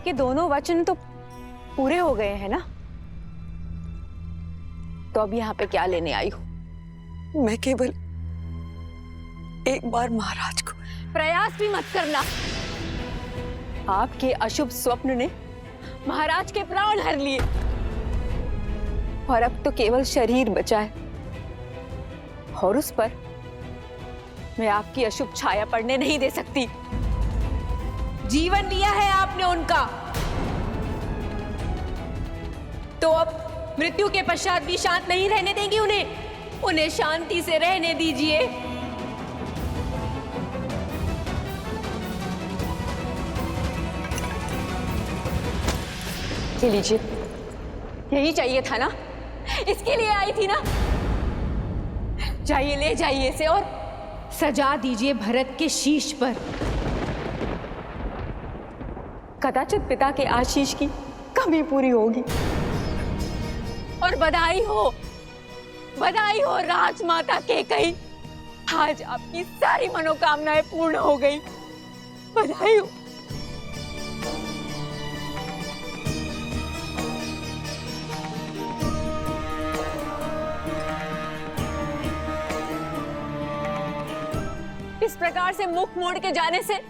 आपके दोनों वचन तो पूरे हो गए हैं ना, तो अब यहाँ पे क्या लेने आई हूँ? मैं केवल एक बार महाराज को। प्रयास भी मत करना। आपके अशुभ स्वप्न ने महाराज के प्राण हर लिए और अब तो केवल शरीर बचा है, और उस पर मैं आपकी अशुभ छाया पड़ने नहीं दे सकती। जीवन लिया है आपने उनका, तो अब मृत्यु के पश्चात भी शांत नहीं रहने देंगी उन्हें शांति से रहने दीजिए। ये लीजिए, यही चाहिए था ना, इसके लिए आई थी ना। जाइए, ले जाइए इसे और सजा दीजिए भरत के शीश पर। कदाचित पिता के आशीष की कमी पूरी होगी। और बधाई हो राजमाता कैकेयी, आज आपकी सारी मनोकामनाएं पूर्ण हो गई। बधाई हो। इस प्रकार से मुख मोड़ के जाने से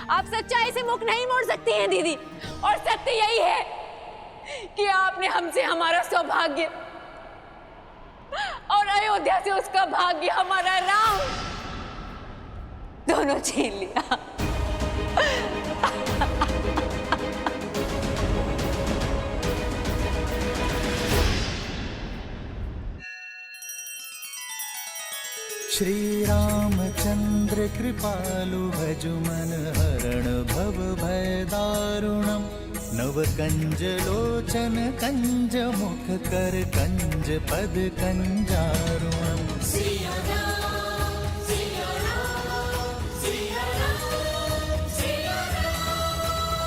आप सच्चाई से मुख नहीं मोड़ सकती हैं दीदी। और सत्य यही है कि आपने हमसे हमारा सौभाग्य और अयोध्या से उसका भाग्य, हमारा राम, दोनों छीन लिया। श्री रामचंद्र कृपालु भजुमन हरण भव भय दारुणम नव कंज लोचन कंज मुख कर कंज पद कंजारुणम।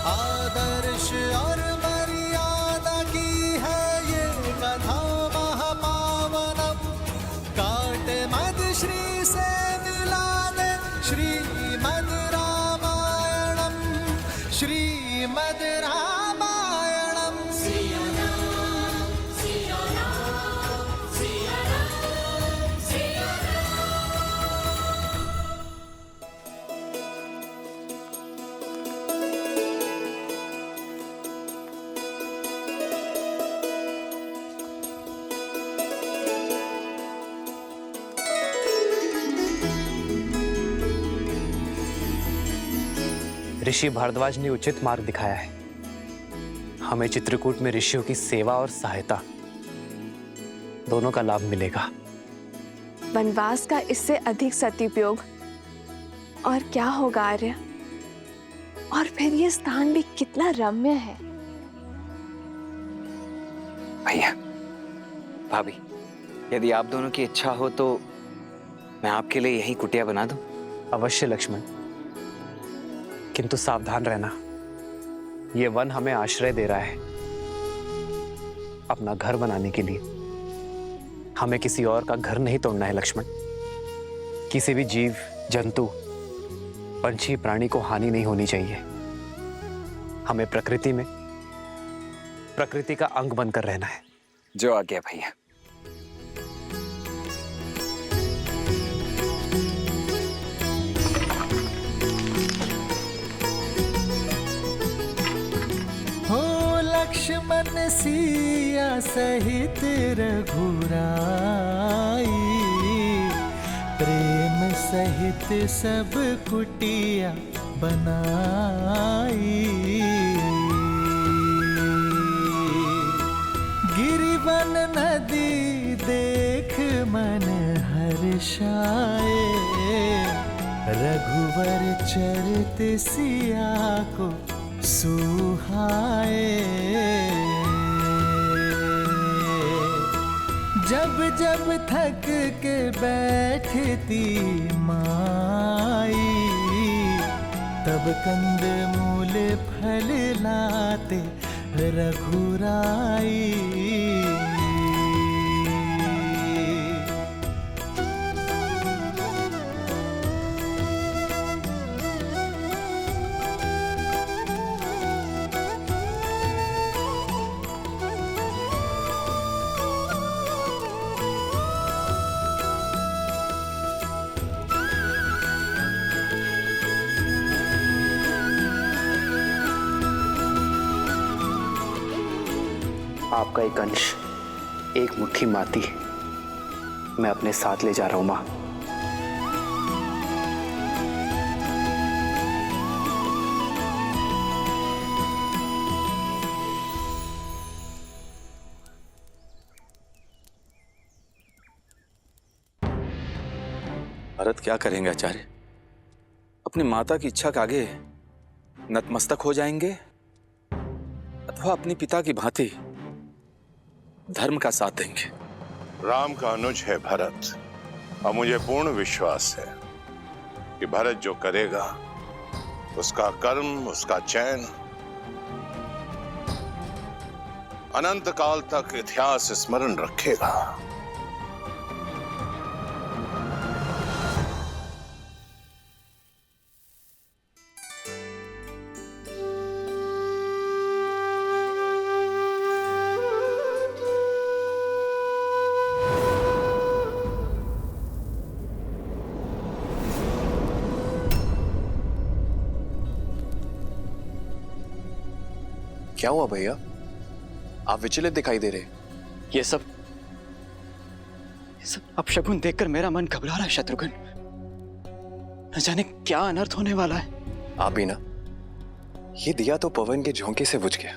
आदर्श और मर्यादा की है ये कथा महापावनम। काट मद श्री से मिला दे श्रीमद् रामायणम, श्रीमद् रामायणम। ऋषि भारद्वाज ने उचित मार्ग दिखाया है। हमें चित्रकूट में ऋषियों की सेवा और सहायता दोनों का लाभ मिलेगा। वनवास का इससे अधिक सदुपयोग और क्या होगा आर्य? और फिर ये स्थान भी कितना रम्य है। भैया, भाभी, यदि आप दोनों की इच्छा हो तो मैं आपके लिए यही कुटिया बना दूं। अवश्य लक्ष्मण, किंतु सावधान रहना। ये वन हमें आश्रय दे रहा है अपना घर बनाने के लिए। हमें किसी और का घर नहीं तोड़ना है लक्ष्मण। किसी भी जीव जंतु पंछी प्राणी को हानि नहीं होनी चाहिए। हमें प्रकृति का अंग बनकर रहना है। जो आ गया भैया। लक्ष्मण सिया सहित रघुराई, प्रेम सहित सब कुटिया बनाई। गिरिवन नदी देख मन हर्षाए, रघुवर चरित सिया को सुहाए। जब जब थक के बैठती माई, तब कंद मूल फल लाते रघुराई। आपका एक अंश, एक मुट्ठी माटी मैं अपने साथ ले जा रहा हूं मां। भरत क्या करेंगे आचार्य? अपनी माता की इच्छा के आगे नतमस्तक हो जाएंगे अथवा अपनी पिता की भांति धर्म का साथ देंगे? राम का अनुज है भरत, और मुझे पूर्ण विश्वास है कि भरत जो करेगा उसका कर्म, उसका चयन अनंत काल तक इतिहास स्मरण रखेगा। क्या हुआ भैया, आप विचलित दिखाई दे रहे? ये सब अपशकुन देखकर मेरा मन घबरा रहा है शत्रुघ्न। न जाने क्या अनर्थ होने वाला है। आप ही ना, ये दिया तो पवन के झोंके से बुझ गया,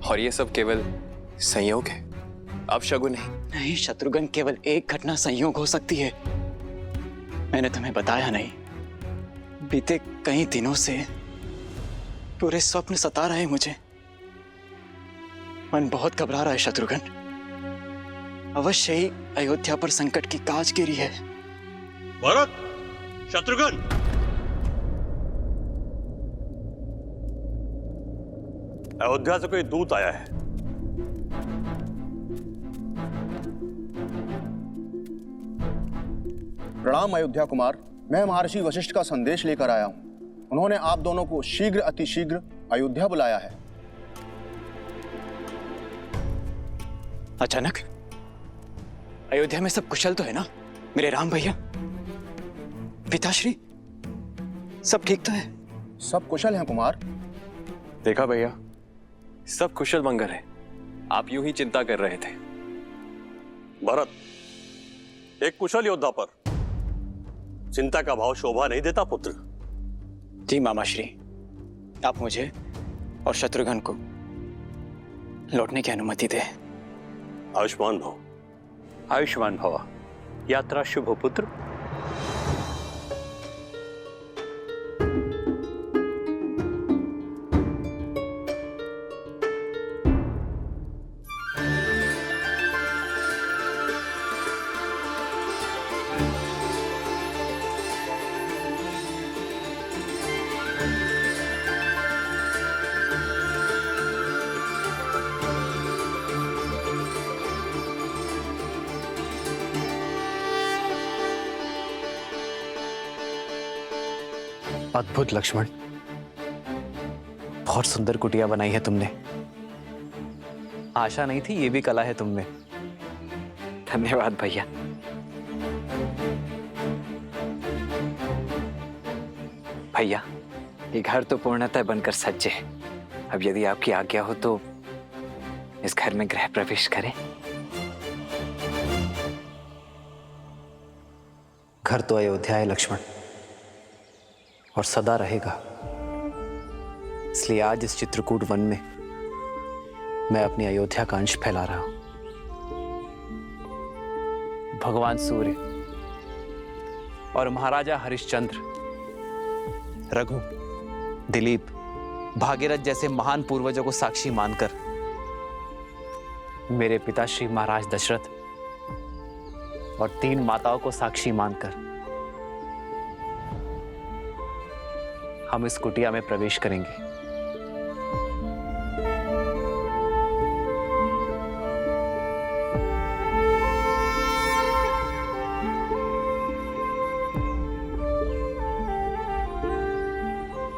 और ये सब केवल संयोग है, अपशकुन नहीं। नहीं शत्रुघ्न, केवल एक घटना संयोग हो सकती है। मैंने तुम्हें बताया नहीं, बीते कई दिनों से पूरे स्वप्न सता रहे मुझे। मन बहुत घबरा रहा है शत्रुघ्न। अवश्य ही अयोध्या पर संकट की काज गिरी है। भरत, शत्रुघ्न, अयोध्या से कोई दूत आया है। प्रणाम अयोध्या कुमार, मैं महर्षि वशिष्ठ का संदेश लेकर आया हूं। उन्होंने आप दोनों को शीघ्र अतिशीघ्र अयोध्या बुलाया है। अचानक अयोध्या में सब कुशल तो है ना मेरे राम भैया? पिताश्री सब ठीक तो है? सब कुशल हैं कुमार। देखा भैया, सब कुशल मंगल है। आप यूं ही चिंता कर रहे थे। भरत, एक कुशल योद्धा पर चिंता का भाव शोभा नहीं देता पुत्र। जी मामाश्री, आप मुझे और शत्रुघ्न को लौटने की अनुमति दे। आयुष्मान भव। आयुष्मान भव। यात्रा शुभ हो पुत्र। अद्भुत लक्ष्मण, बहुत सुंदर कुटिया बनाई है तुमने। आशा नहीं थी ये भी कला है तुम में। धन्यवाद भैया। भैया, ये घर तो पूर्णतः बनकर सज्ज है। अब यदि आपकी आज्ञा हो तो इस घर में गृह प्रवेश करें। घर तो अयोध्या है लक्ष्मण, और सदा रहेगा। इसलिए आज इस चित्रकूट वन में मैं अपनी अयोध्या का अंश फैला रहा हूं। भगवान सूर्य और महाराजा हरिश्चंद्र, रघु, दिलीप, भागीरथ जैसे महान पूर्वजों को साक्षी मानकर, मेरे पिता श्री महाराज दशरथ और 3 माताओं को साक्षी मानकर हम इस कुटिया में प्रवेश करेंगे।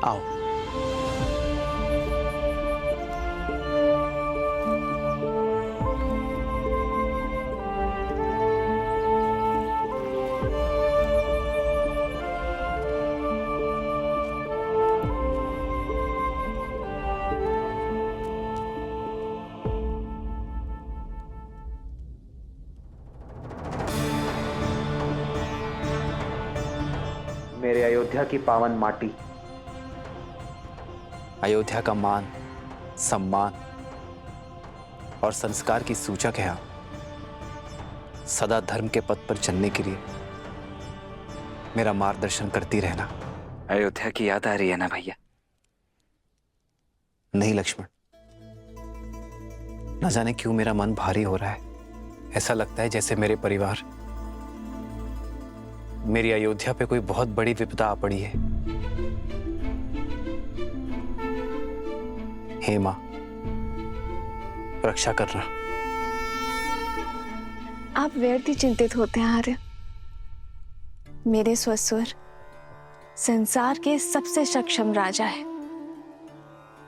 आओ। मेरे अयोध्या की पावन माटी, अयोध्या का मान, सम्मान और संस्कार की सूचक है आप। सदा धर्म के पथ पर चलने के लिए मेरा मार्गदर्शन करती रहना। अयोध्या की याद आ रही है ना भैया? नहीं लक्ष्मण, न जाने क्यों मेरा मन भारी हो रहा है। ऐसा लगता है जैसे मेरे परिवार, मेरी अयोध्या पे कोई बहुत बड़ी विपदा आ पड़ी है। हे मां, रक्षा करना। आप व्यर्थ ही चिंतित होते हैं आर्य। मेरे ससुर संसार के सबसे सक्षम राजा है।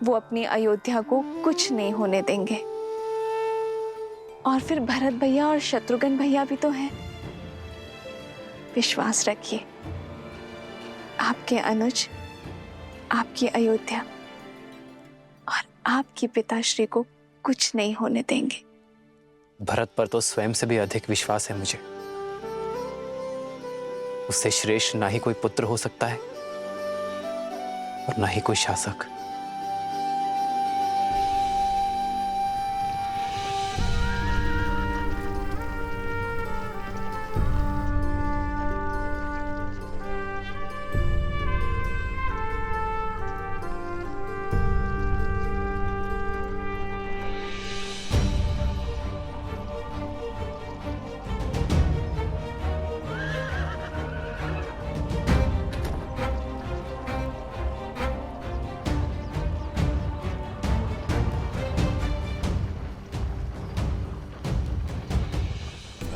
वो अपनी अयोध्या को कुछ नहीं होने देंगे। और फिर भरत भैया और शत्रुघ्न भैया भी तो हैं। विश्वास रखिए, आपके अनुज आपकी अयोध्या और आपके पिताश्री को कुछ नहीं होने देंगे। भरत पर तो स्वयं से भी अधिक विश्वास है मुझे। उससे श्रेष्ठ ना ही कोई पुत्र हो सकता है और ना ही कोई शासक।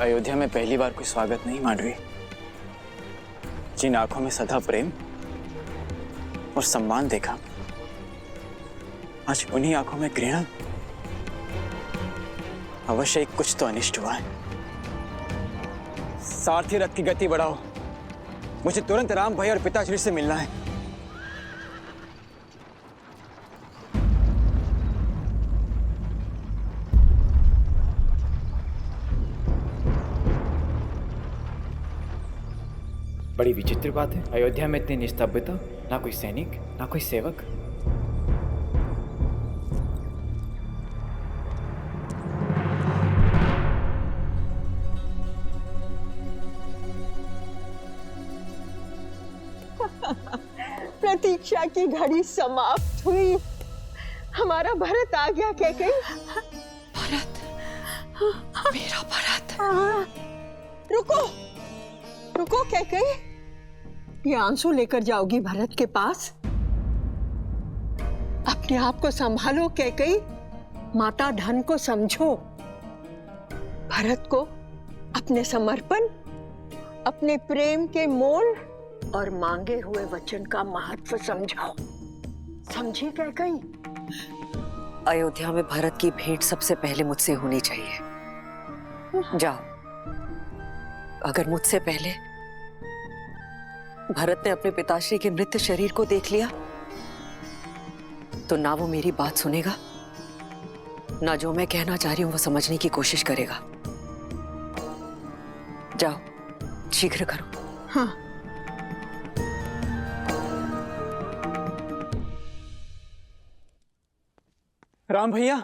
अयोध्या में पहली बार कोई स्वागत नहीं मांडवी। जिन आंखों में सदा प्रेम और सम्मान देखा, आज उन्हीं आंखों में घृणा। अवश्य कुछ तो अनिष्ट हुआ है। सारथी रथ की गति बढ़ाओ, मुझे तुरंत राम भाई और पिताश्री से मिलना है। बड़ी विचित्र बात है, अयोध्या में इतनी निस्तब्धता, ना कोई सैनिक ना कोई सेवक। प्रतीक्षा की घड़ी समाप्त हुई। हमारा भरत आ गया। कैकेयी, भरत, मेरा भरत। रुको रुको कैकेयी, ये आंसू लेकर जाओगी भरत के पास? अपने आप को संभालो कैकेयी, माता धन को समझो। भरत को अपने समर्पण, अपने प्रेम के मोल और मांगे हुए वचन का महत्व समझाओ। समझी कैकेयी? अयोध्या में भरत की भेंट सबसे पहले मुझसे होनी चाहिए। जाओ, अगर मुझसे पहले भरत ने अपने पिताश्री के मृत शरीर को देख लिया तो ना वो मेरी बात सुनेगा, ना जो मैं कहना चाह रही हूं वो समझने की कोशिश करेगा। जाओ, शीघ्र करो। हाँ। राम भैया,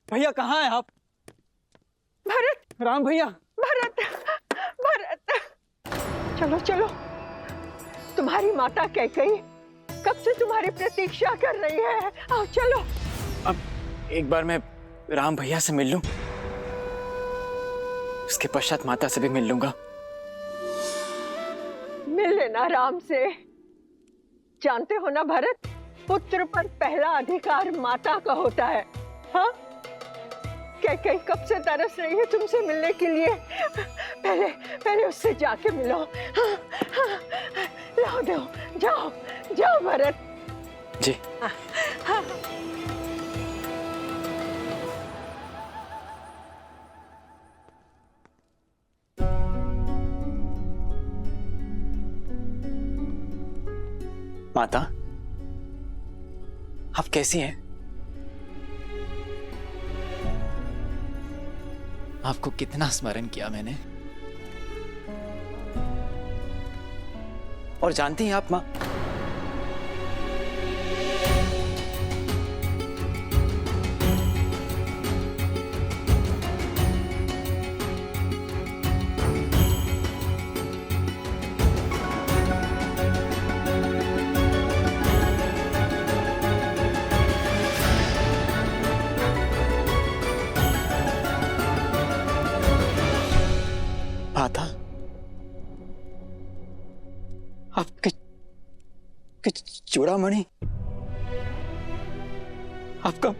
भैया कहाँ हैं आप? भरत, राम भैया। भरत, भरत, चलो चलो। तुम्हारी माता कैकेयी कब से तुम्हारी प्रतीक्षा कर रही है। आओ चलो। अब एक बार मैं राम भैया से मिल लूं, उसके पश्चात माता से भी मिल लूंगा। मिल लेना राम से। जानते हो ना भरत, पुत्र पर पहला अधिकार माता का होता है। हाँ, कैकेयी कब से तरस रही है तुमसे मिलने के लिए। पहले उससे जाके मिलो। हाँ, हाँ, लाओ दो। जाओ जाओ भरत जी। हाँ, हाँ। माता, आप कैसी हैं? आपको कितना स्मरण किया मैंने, और जानती हैं आप माँ, माता, आपके चूड़ामणि, आपका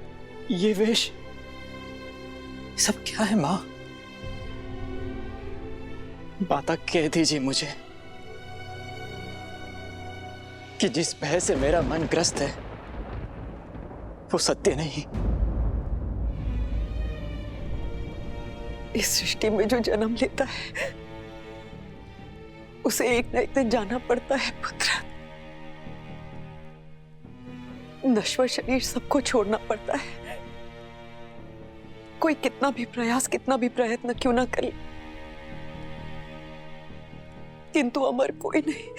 ये वेश, सब क्या है माँ? माता कह दीजिए मुझे कि जिस भय से मेरा मन ग्रस्त है वो सत्य नहीं। इस सृष्टि में जो जन्म लेता है उसे एक न एक दिन जाना पड़ता है पुत्र। नश्वर शरीर सबको छोड़ना पड़ता है। कोई कितना भी प्रयास, कितना भी प्रयत्न क्यों ना करे, किंतु अमर कोई नहीं।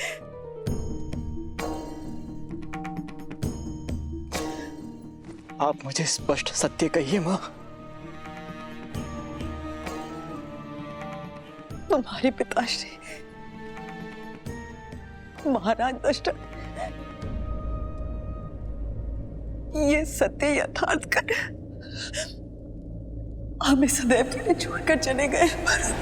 आप मुझे स्पष्ट सत्य कहिए माँ। तुम्हारे पिताश्री महाराज दशरथ ये सत्य यथार्थ कर हमें सदैव के लिए छोड़कर चले गए भरत।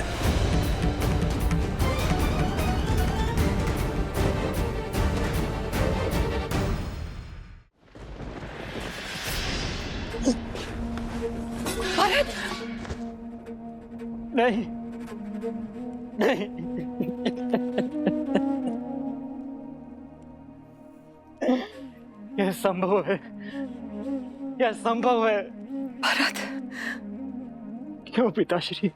भरत नहीं, नहीं, यह संभव है, यह संभव है। भरत, क्यों पिताश्री,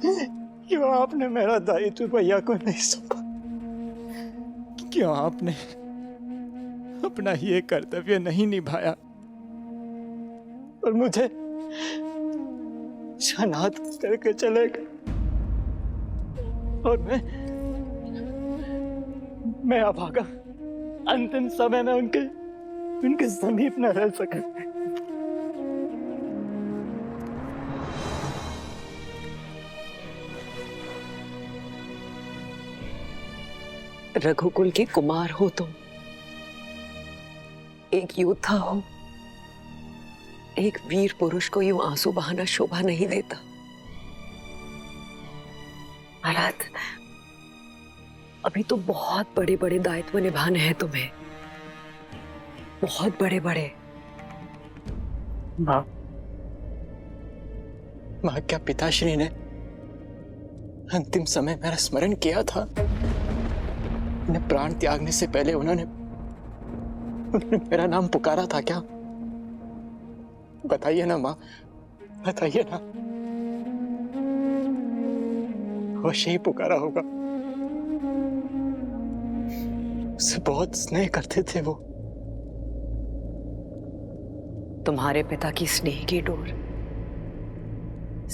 क्यों आपने मेरा दायित्व भैया को नहीं सौंपा? क्यों आपने अपना ये कर्तव्य नहीं निभाया और मुझे अनाथ करके चले गए? और मैं अभागा अंतिम समय में उनके समीप न रह सका। रघुकुल के कुमार हो तुम, एक योद्धा हो, एक वीर पुरुष को यूं आंसू बहाना शोभा नहीं देता। भरत, अभी तो बहुत बड़े बड़े दायित्व निभाने हैं तुम्हें, बहुत बड़े बड़े। माँ, क्या पिताश्री ने अंतिम समय मेरा स्मरण किया था? उन्हें प्राण त्यागने से पहले उन्होंने मेरा नाम पुकारा था क्या? बताइए ना माँ, बताइए ना। अवश्य ही पुकारा होगा। उससे बहुत स्नेह करते थे वो। तुम्हारे पिता की स्नेह की डोर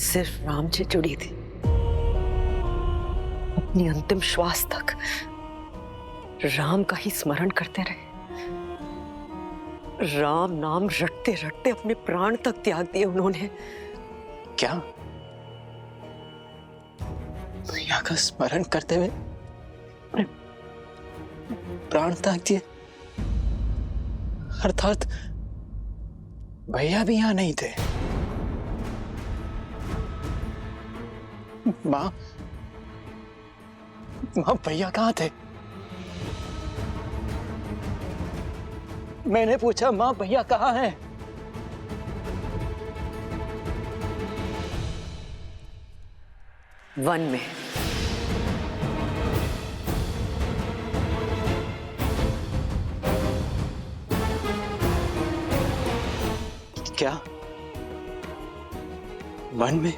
सिर्फ राम से जुड़ी थी। अपनी अंतिम श्वास तक राम का ही स्मरण करते रहे। राम नाम रटते रटते अपने प्राण तक त्याग दिए उन्होंने। क्या भैया का स्मरण करते हुए प्राण त्याग दिए? अर्थात भैया भी यहां नहीं थे। माँ, भैया कहाँ थे? मैंने पूछा माँ, भैया कहाँ हैं? वन में। क्या वन में?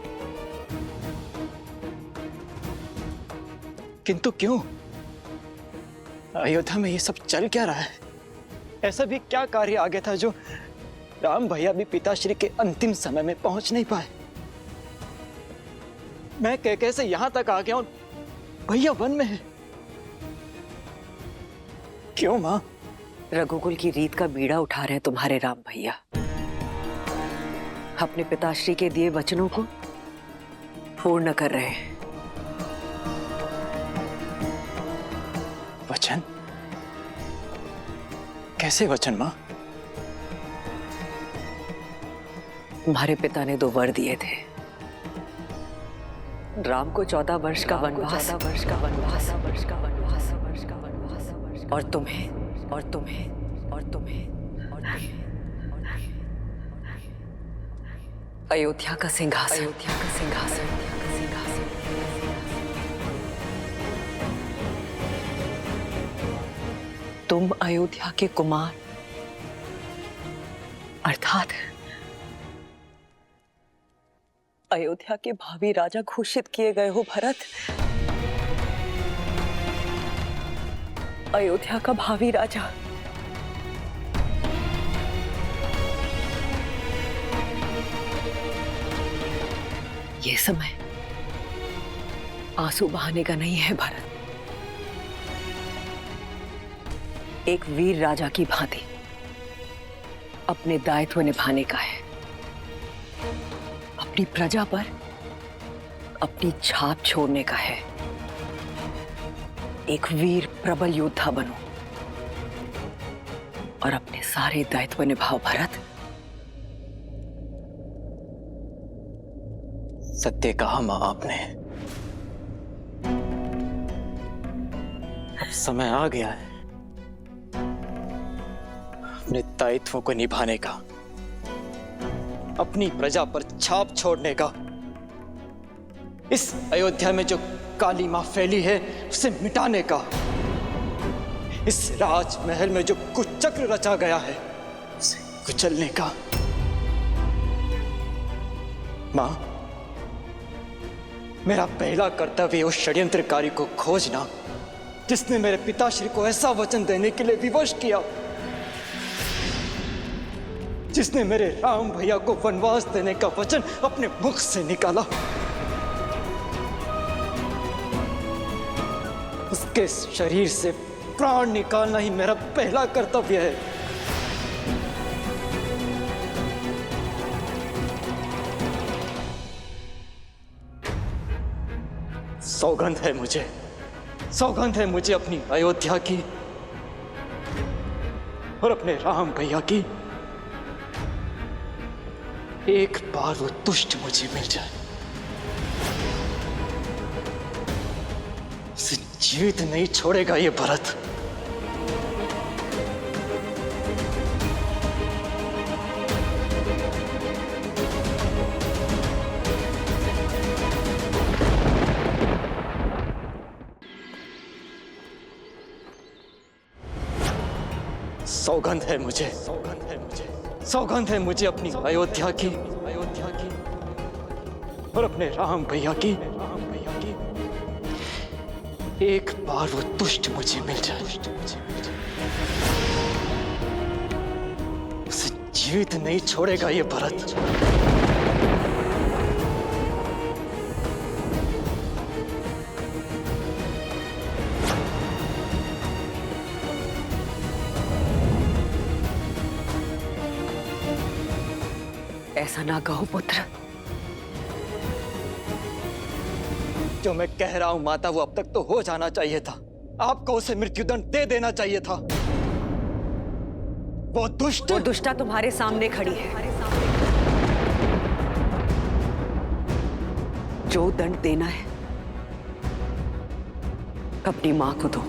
किंतु क्यों? अयोध्या में ये सब चल क्या रहा है? ऐसा भी क्या कार्य आ गया था जो राम भैया भी पिताश्री के अंतिम समय में पहुंच नहीं पाए? मैं कैसे यहां तक आ गया और भैया वन में है? क्यों माँ? रघुकुल की रीत का बीड़ा उठा रहे हैं तुम्हारे राम भैया। अपने पिताश्री के दिए वचनों को पूर्ण कर रहे हैं। वचन? कैसे वचन माँ? तुम्हारे पिता ने 2 वर दिए थे, राम को 14 वर्ष का वनवास, और तुम्हें अयोध्या का सिंहासन। तुम अयोध्या के कुमार अर्थात अयोध्या के भावी राजा घोषित किए गए हो भरत। अयोध्या का भावी राजा। ये समय आंसू बहाने का नहीं है भरत। एक वीर राजा की भांति अपने दायित्व निभाने का है। अपनी प्रजा पर अपनी छाप छोड़ने का है। एक वीर प्रबल योद्धा बनो और अपने सारे दायित्व निभाओ भरत। सत्य कहा मां आपने। अब समय आ गया है अपने दायित्वों को निभाने का, अपनी प्रजा पर छाप छोड़ने का। इस अयोध्या में जो काली मां फैली है उसे मिटाने का। इस राजमहल में जो कुचक्र रचा गया है उसे कुचलने का। मां, मेरा पहला कर्तव्य उस षड्यंत्रकारी को खोजना जिसने मेरे पिताश्री को ऐसा वचन देने के लिए विवश किया, जिसने मेरे राम भैया को वनवास देने का वचन अपने मुख से निकाला। उसके शरीर से प्राण निकालना ही मेरा पहला कर्तव्य है। सौगंध है मुझे अपनी अयोध्या की और अपने राम भैया की। एक बार वो दुष्ट मुझे मिल जाए, उसे जीवित नहीं छोड़ेगा ये भरत। सौगंध है मुझे अपनी अयोध्या की और अपने राम भैया की। एक बार वो दुष्ट मुझे मिल जाए, उसे जीवित नहीं छोड़ेगा ये भरत। ऐसा ना कहो पुत्र। जो मैं कह रहा हूं माता, वो अब तक तो हो जाना चाहिए था। आपको उसे मृत्युदंड दे देना चाहिए था। वो दुष्टा तुम्हारे सामने खड़ी है। जो दंड देना है अपनी मां को दो।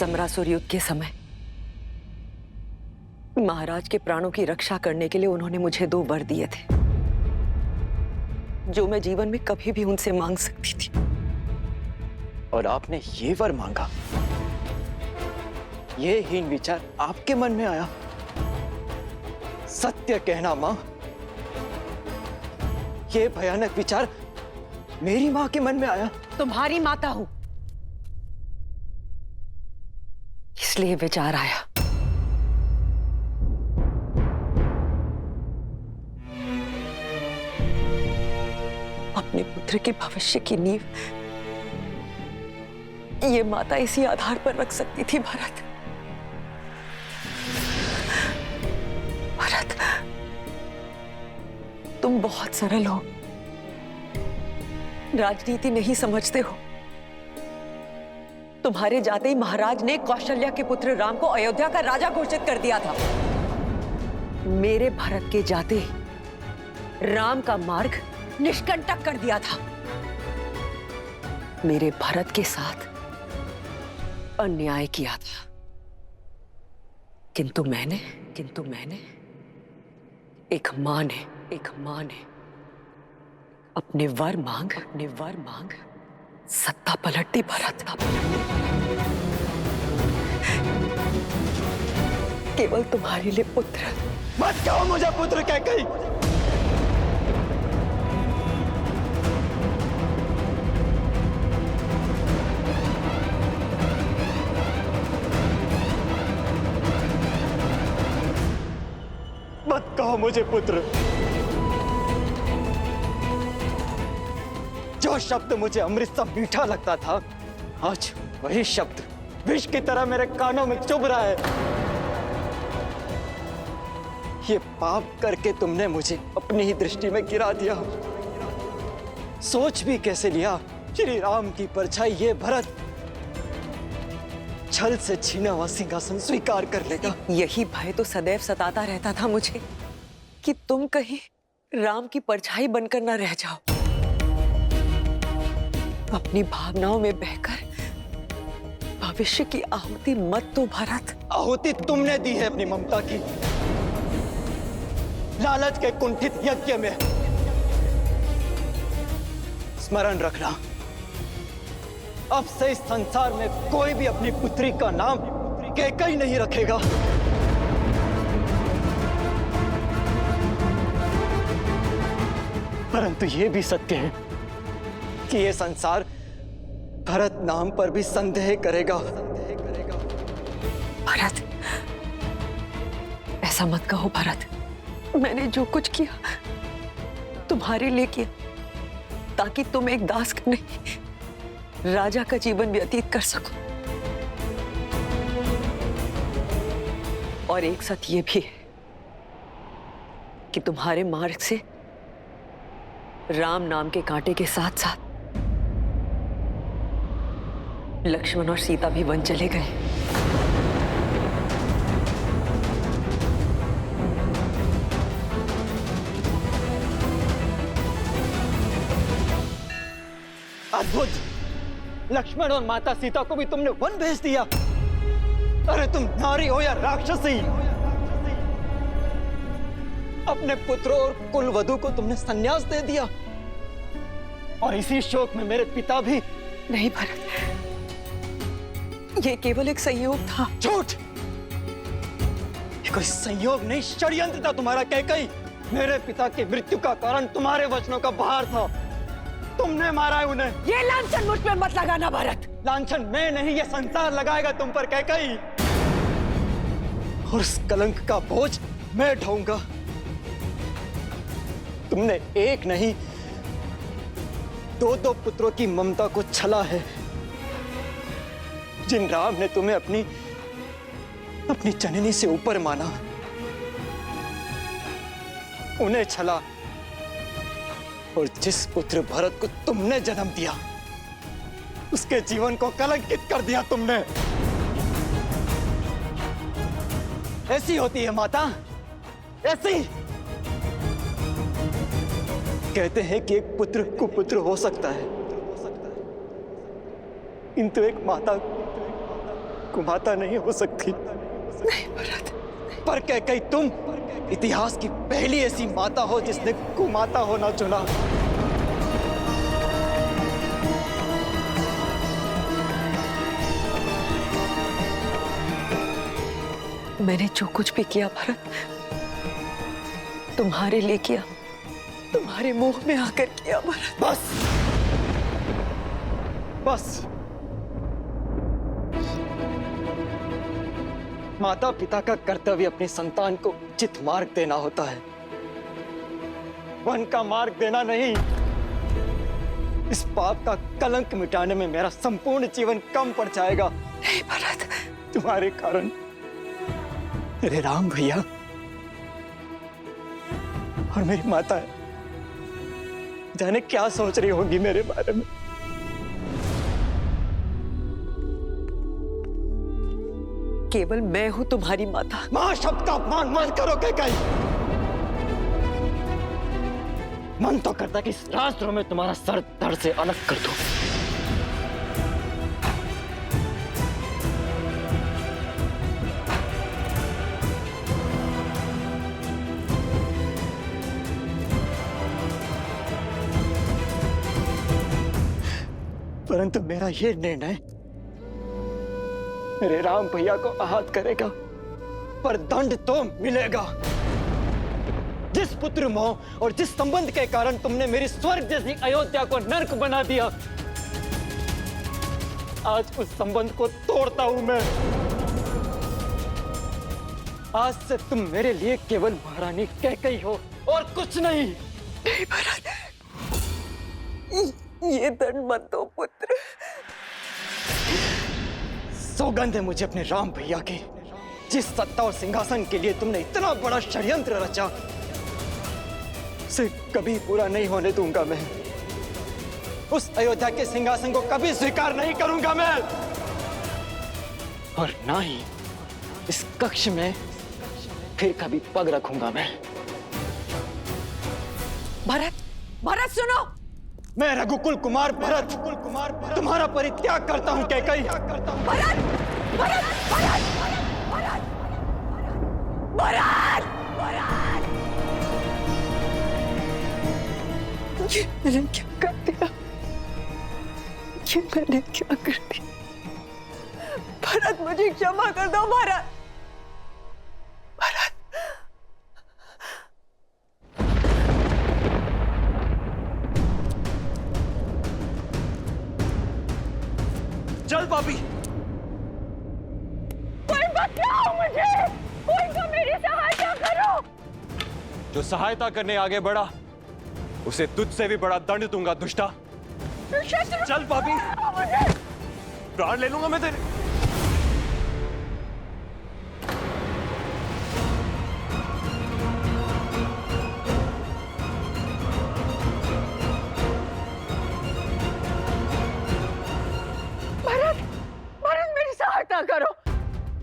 समरासुर युद्ध के समय महाराज के प्राणों की रक्षा करने के लिए उन्होंने मुझे 2 वर दिए थे, जो मैं जीवन में कभी भी उनसे मांग सकती थी। और आपने ये वर मांगा? ये हीन विचार आपके मन में आया? सत्य कहना मां, ये भयानक विचार मेरी माँ के मन में आया? तुम्हारी माता हूं, इसलिए विचार आया। अपने पुत्र के भविष्य की नींव ये माता इसी आधार पर रख सकती थी। भरत, भरत, तुम बहुत सरल हो, राजनीति नहीं समझते हो। तुम्हारे जाते ही महाराज ने कौशल्या के पुत्र राम को अयोध्या का राजा घोषित कर दिया था। मेरे भरत के जाते ही राम का मार्ग निष्कंटक कर दिया था। मेरे भरत के साथ अन्याय किया था, किंतु मैंने एक मां ने अपने वर मांग सत्ता पलट दी। भरत, केवल तुम्हारे लिए पुत्र। मत कहो मुझे पुत्र कैकेयी। मत कहो मुझे पुत्र। जो शब्द मुझे अमृत सा मीठा लगता था, आज वही शब्द विष की तरह मेरे कानों में चुभ रहा है। ये पाप करके तुमने मुझे अपनी ही दृष्टि में गिरा दिया। सोच भी कैसे लिया श्री राम की परछाई ये भरत छल से छीना हुआ सिंहासन स्वीकार कर लेगा। यही भय तो सदैव सताता रहता था मुझे कि तुम कहीं राम की परछाई बनकर न रह जाओ। अपनी भावनाओं में बहकर भविष्य की आहुति मत दो भरत। आहुति तुमने दी है अपनी ममता की, लालच के कुंठित यज्ञ में। स्मरण रखना, अब से इस संसार में कोई भी अपनी पुत्री का नाम कैकेयी नहीं रखेगा। परंतु यह भी सत्य है कि यह संसार भरत नाम पर भी संदेह करेगा। भरत, ऐसा मत कहो भरत। मैंने जो कुछ किया तुम्हारे लिए किया, ताकि तुम एक दास का नहीं राजा का जीवन व्यतीत कर सको। और एक सत्य ये भी है कि तुम्हारे मार्ग से राम नाम के कांटे के साथ साथ लक्ष्मण और सीता भी वन चले गए। अद्भुत! लक्ष्मण और माता सीता को भी तुमने वन भेज दिया। अरे तुम नारी हो या राक्षसी, अपने पुत्रों और कुलवधु को तुमने संन्यास दे दिया। और इसी शोक में मेरे पिता भी। नहीं भरत, ये केवल एक संयोग था। झूठ! ये कोई संयोग नहीं, षड्यंत्र था तुम्हारा कैकेयी। मेरे पिता की मृत्यु का कारण तुम्हारे वचनों का भार था। तुमने मारा है उन्हें। ये लांछन मुझ पर मत लगाना भरत। लांछन मैं नहीं, ये संसार लगाएगा तुम पर कैकेयी। और उस कलंक का बोझ मैं ढोऊंगा। तुमने एक नहीं, दो पुत्रों की ममता को छला है। जिन राम ने तुम्हें अपनी जननी से ऊपर माना, उन्हें छला। और जिस पुत्र भरत को तुमने जन्म दिया, उसके जीवन को कलंकित कर दिया तुमने। ऐसी होती है माता, ऐसी। कहते हैं कि एक पुत्र कुपुत्र हो सकता है, किंतु एक माता कुमाता नहीं हो सकती। नहीं भरत। पर कैकेयी तुम इतिहास की पहली ऐसी माता हो जिसने कुमाता होना चुना। मैंने जो कुछ भी किया भरत, तुम्हारे लिए किया, तुम्हारे मोह में आकर किया भरत। बस बस माता पिता का कर्तव्य अपनी संतान को उचित मार्ग देना होता है, वन का मार्ग देना नहीं। इस पाप का कलंक मिटाने में मेरा संपूर्ण जीवन कम पड़ जाएगा। नहीं भरत, तुम्हारे कारण मेरे राम भैया और मेरी माता जाने क्या सोच रही होगी मेरे बारे में। केवल मैं हूं तुम्हारी माता। मां शब्द का अपमान मत करो कैकेयी। मन तो करता कि इस रास्त्रों में तुम्हारा सर धड़ से अलग कर दो। परंतु मेरा यह निर्णय मेरे राम भैया को आहत करेगा, पर दंड तो मिलेगा। जिस पुत्र मोह और जिस संबंध के कारण तुमने मेरी स्वर्ग जैसी अयोध्या को नर्क बना दिया, आज उस संबंध को तोड़ता हूं मैं। आज से तुम मेरे लिए केवल महारानी कैकेयी हो और कुछ नहीं। नहीं भरत, ये दंड मत दो पुत्र। सौगंध है मुझे अपने राम भैया की। जिस सत्ता और सिंहासन के लिए तुमने इतना बड़ा षड्यंत्र रचा, उसे कभी पूरा नहीं होने दूंगा मैं। उस अयोध्या के सिंहासन को कभी स्वीकार नहीं करूंगा मैं, और ना ही इस कक्ष में फिर कभी पग रखूंगा मैं। भरत, भरत सुनो। मैं रघुकुल कुमार भरत तुम्हारा परित्याग करता हूं कैकेयी। भरत, भरत, भरत, भरत, भरत, भरत। ये मैंने क्या कर दिया? ये मैंने क्या कर दिया? भरत, मुझे क्षमा कर दो भरत। भरत, चल पापी, कोई बचाओ मुझे, कोई तो मेरी सहायता करो। जो सहायता करने आगे बढ़ा, उसे तुझसे भी बड़ा दंड दूंगा दुष्टा। चल पापी, प्राण ले लूंगा मैं तेरे।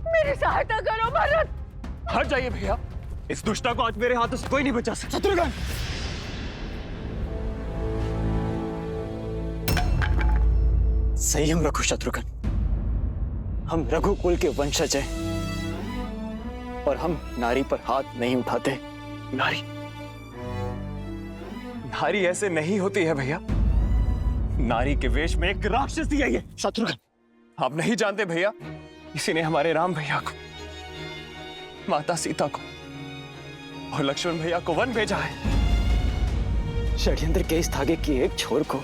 मेरी सहायता करो भरत। हट जाइए भैया, इस दुष्टा को आज मेरे हाथों से कोई नहीं बचा सकता। शत्रुघ्न, संयम रखो शत्रुघ्न। हम रघुकुल के वंशज हैं और हम नारी पर हाथ नहीं उठाते। नारी, नारी ऐसे नहीं होती है भैया। नारी के वेश में एक राक्षसी है ये। शत्रुघ्न, आप नहीं जानते भैया, इसी ने हमारे राम भैया को, माता सीता को और लक्ष्मण भैया को वन भेजा है। षड्यंत्र के इस धागे की एक छोर को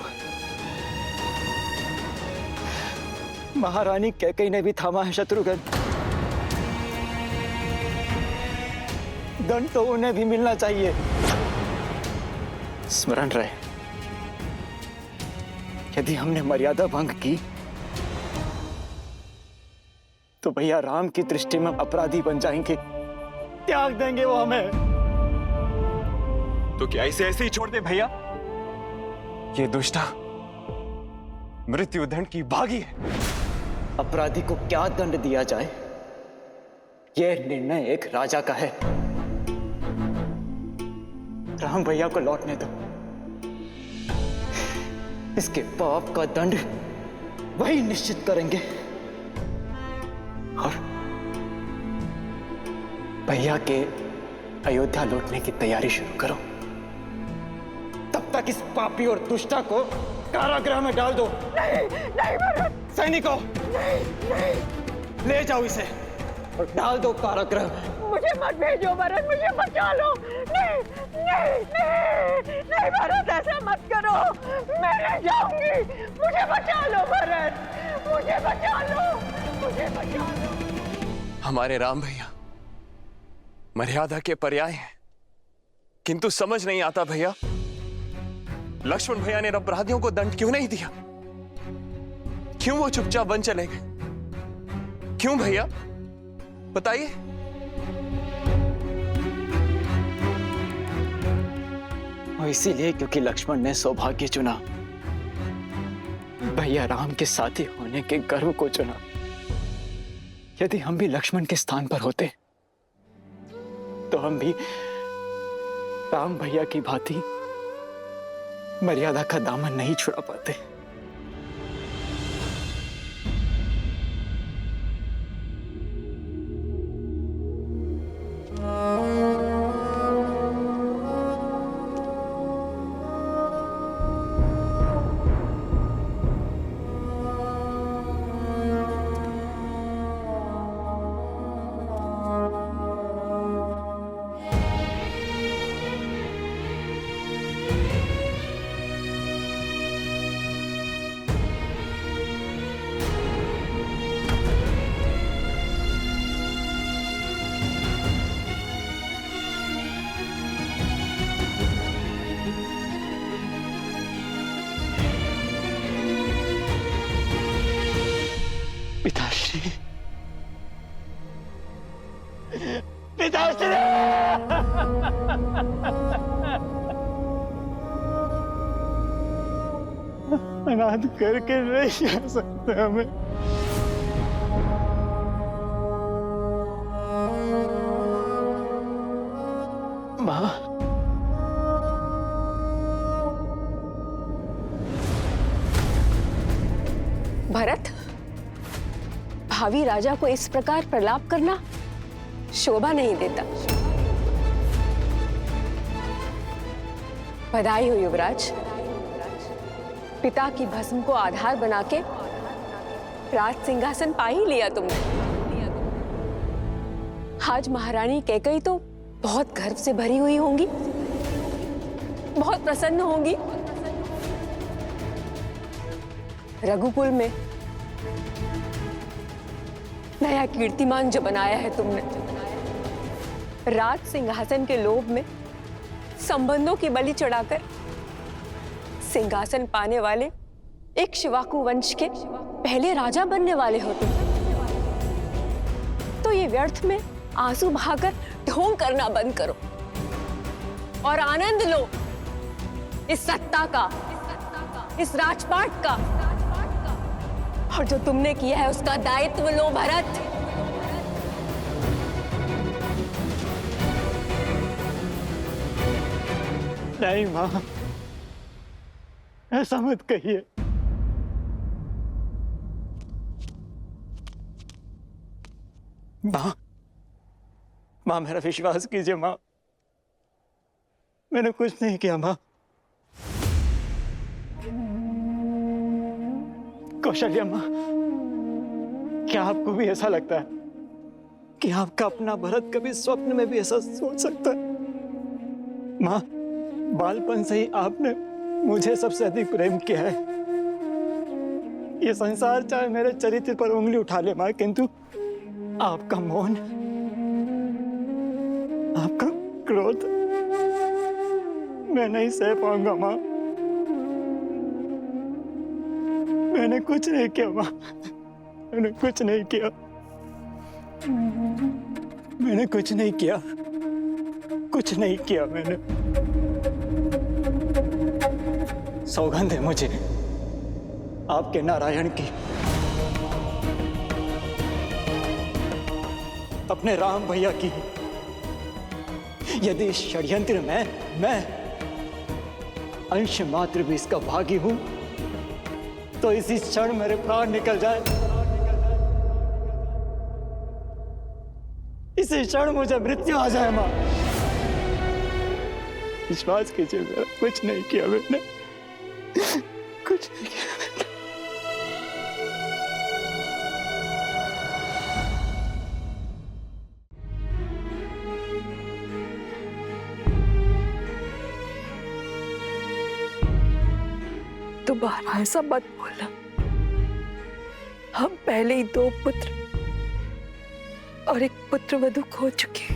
महारानी कैकेयी ने भी थामा है शत्रुघ्न। दंड तो उन्हें भी मिलना चाहिए। स्मरण रहे, यदि हमने मर्यादा भंग की तो भैया राम की दृष्टि में अपराधी बन जाएंगे, त्याग देंगे वो हमें। तो क्या इसे ऐसे ही छोड़ दे भैया? ये दुष्टा मृत्यु दंड की भागी है। अपराधी को क्या दंड दिया जाए, यह निर्णय एक राजा का है। राम भैया को लौटने दो। इसके पाप का दंड वही निश्चित करेंगे। और भैया के अयोध्या लौटने की तैयारी शुरू करो। तब तक इस पापी और दुष्टा को कारागृह में डाल दो। नहीं, नहीं भरत। सैनिकों, नहीं, ले जाओ इसे और डाल दो कारागृह में। मुझे मत भेजो भरत, मुझे बचा लो। नहीं, नहीं, नहीं, नहीं। नहीं भरत, ऐसा मत करो, मैं नहीं जाऊंगी। मुझे बचा लो भरत, मुझे बचा लो, मुझे बचा लो। हमारे राम भैया मर्यादा के पर्याय हैं, किंतु समझ नहीं आता भैया, लक्ष्मण भैया ने अपराधियों को दंड क्यों नहीं दिया? क्यों वो चुपचाप वन चले गए? क्यों भैया बताइए। और इसीलिए क्योंकि लक्ष्मण ने सौभाग्य चुना, भैया राम के साथी होने के गर्व को चुना। यदि हम भी लक्ष्मण के स्थान पर होते तो हम भी राम भैया की भांति मर्यादा का दामन नहीं छुड़ा पाते। पिताश्री, पिताश्री, अनाथ करके नहीं जा सकते हमें। माँ, भरत, भावी राजा को इस प्रकार प्रलाप करना शोभा नहीं देता। बधाई हो युवराज, पिता की भस्म को आधार बना के राज सिंहासन पा ही लिया तुमने। आज महारानी कैकेयी तो बहुत गर्व से भरी हुई होंगी, बहुत प्रसन्न होंगी। रघुकुल में नया कीर्तिमान जो बनाया है तुमने, राज सिंहासन के लोभ में संबंधों की बलि चढ़ाकर सिंहासन पाने वाले इक्ष्वाकु वंश के पहले राजा बनने वाले हो तुम। तो ये व्यर्थ में आंसू बहाकर ढोंग करना बंद करो और आनंद लो इस सत्ता का, इस राजपाट का, और जो तुमने किया है उसका दायित्व लो भरत। नहीं माँ, ऐसा मत कहिए। माँ, माँ मेरा विश्वास कीजिए माँ, मैंने कुछ नहीं किया माँ। कौशल्या माँ, क्या आपको भी ऐसा लगता है कि आपका अपना भरत कभी स्वप्न में भी ऐसा सोच सकता है? माँ, बालपन से ही आपने मुझे सबसे अधिक प्रेम किया है। ये संसार चाहे मेरे चरित्र पर उंगली उठा ले माँ, किंतु आपका मौन, आपका क्रोध मैं नहीं सह पाऊंगा माँ। मैंने कुछ नहीं किया माँ, मैंने कुछ नहीं किया, मैंने कुछ नहीं किया, कुछ नहीं किया मैंने। सौगंध है मुझे आपके नारायण की, अपने राम भैया की। यदि इस षड्यंत्र में मैं अंश मात्र भी इसका भागी हूं तो इसी क्षण मेरे प्राण निकल जाए, इसी क्षण मुझे मृत्यु आ जाए मां। विश्वास कीजिए, मेरा कुछ नहीं किया मैंने, कुछ नहीं किया मैंने। दोबारा ऐसा मत बोलना। हम पहले ही 2 पुत्र और 1 पुत्र वधू खो चुके।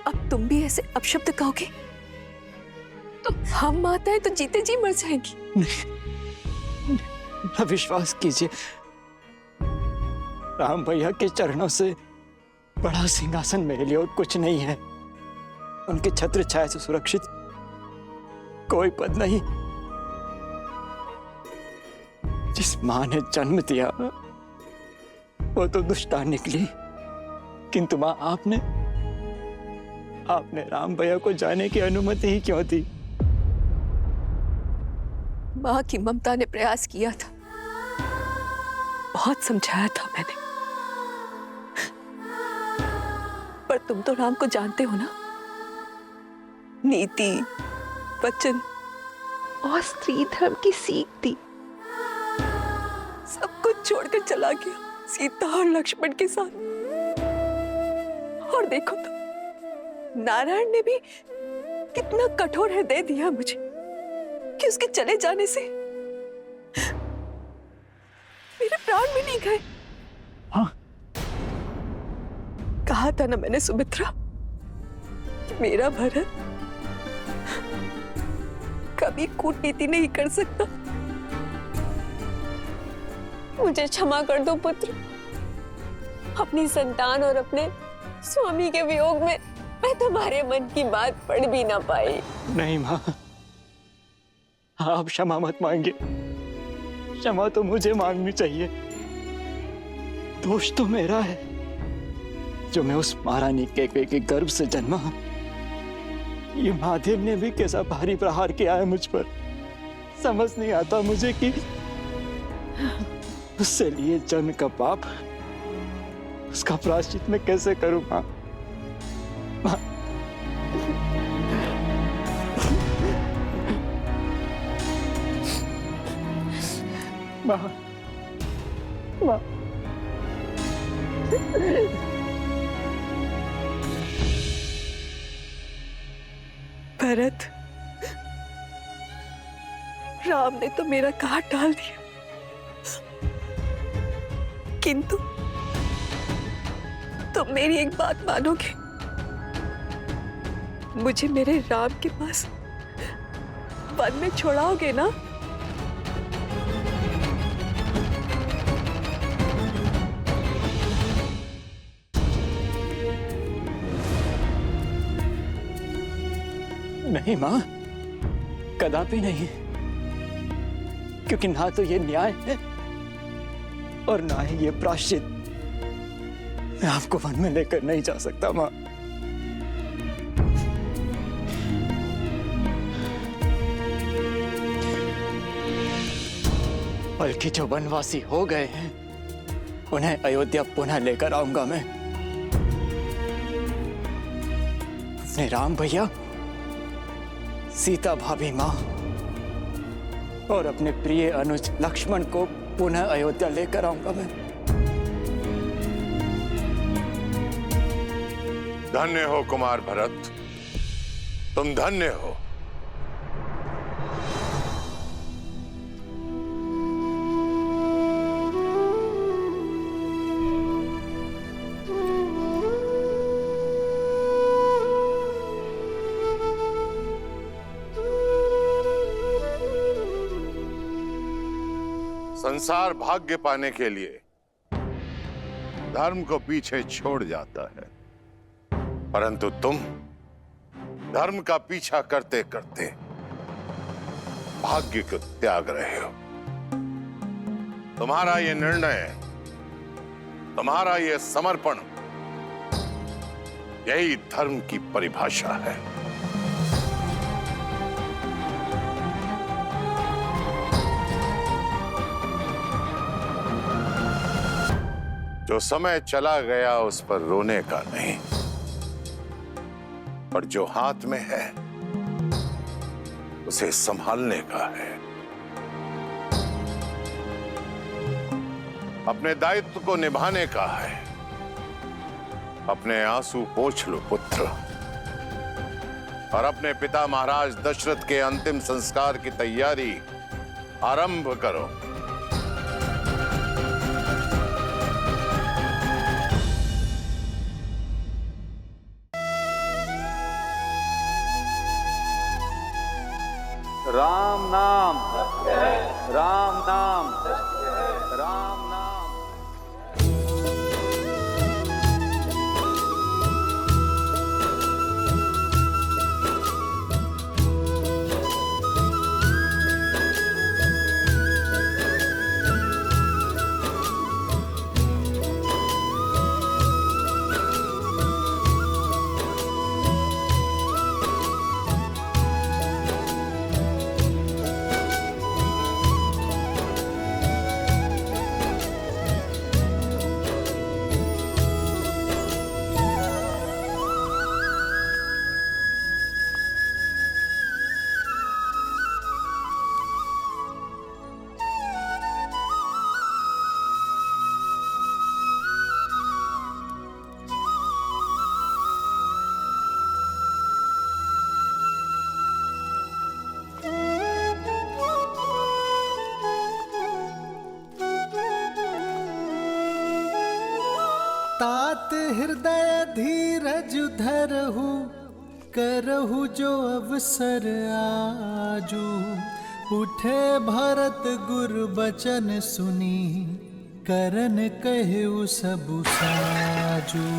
अब तुम भी ऐसे अपशब्द कहोगे तो हम माताएं तो जीते जी मर जाएंगी। मेरा विश्वास कीजिए, राम भैया के चरणों से बड़ा सिंहासन मेरे लिए और कुछ नहीं है। उनके छत्र छाया से सुरक्षित कोई पद नहीं। जिस मां ने जन्म दिया वो तो दुष्टा निकली, किंतु मां आपने राम भैया को जाने की अनुमति ही क्यों दी? मां की ममता ने प्रयास किया था, बहुत समझाया था मैंने, पर तुम तो राम को जानते हो ना। नीति, वचन और स्त्री धर्म की सीख दी। सब कुछ छोड़कर चला गया सीता और लक्ष्मण के साथ। और देखो तो नारायण ने भी कितना कठोर हृदय दिया मुझे कि उसके चले जाने से मेरे प्राण भी नहीं गए। हाँ? कहा था ना मैंने सुमित्रा, मेरा भरत कभी कूटनीति नहीं कर सकता। मुझे क्षमा कर दो पुत्र। अपनी संतान और अपने स्वामी के वियोग में मैं तुम्हारे मन की बात पढ़ भी ना पाई। नहीं मां, आप क्षमा मत मांगिए। क्षमा तो मुझे मांगनी चाहिए। दोष तो मेरा है जो मैं उस महारानी के गर्भ से जन्मा। ये महादेव ने भी कैसा भारी प्रहार किया है मुझ पर। समझ नहीं आता मुझे कि उससे लिए जन्म का पाप, उसका प्रायश्चित मैं कैसे करूं मां? मां, मां, भरत, राम ने तो मेरा घाट डाल दिया, किंतु तुम मेरी एक बात मानोगे? मुझे मेरे राम के पास वन में छोड़ाओगे ना? नहीं मां, कदापि नहीं, क्योंकि ना तो ये न्याय है और ना ही ये प्रायश्चित। मैं आपको वन में लेकर नहीं जा सकता मां। बल्कि जो वनवासी हो गए हैं उन्हें अयोध्या पुनः लेकर आऊंगा मैं। अपने राम भैया, सीता भाभी मां और अपने प्रिय अनुज लक्ष्मण को पुनः अयोध्या लेकर आऊंगा मैं। धन्य हो कुमार भरत, तुम धन्य हो। संसार भाग्य पाने के लिए धर्म को पीछे छोड़ जाता है, परंतु तुम धर्म का पीछा करते करते भाग्य को त्याग रहे हो। तुम्हारा ये निर्णय, तुम्हारा ये समर्पण, यही धर्म की परिभाषा है। जो समय चला गया उस पर रोने का नहीं, पर जो हाथ में है उसे संभालने का है। अपने दायित्व को निभाने का है। अपने आंसू पोंछ लो पुत्र, और अपने पिता महाराज दशरथ के अंतिम संस्कार की तैयारी आरंभ करो। राम नाम, राम नाम, राम नाम। तात हृदय धीरज धरहु, करहु जो अवसर आजू। उठे भरत गुर बचन सुनी, करन कहु सबु साजू।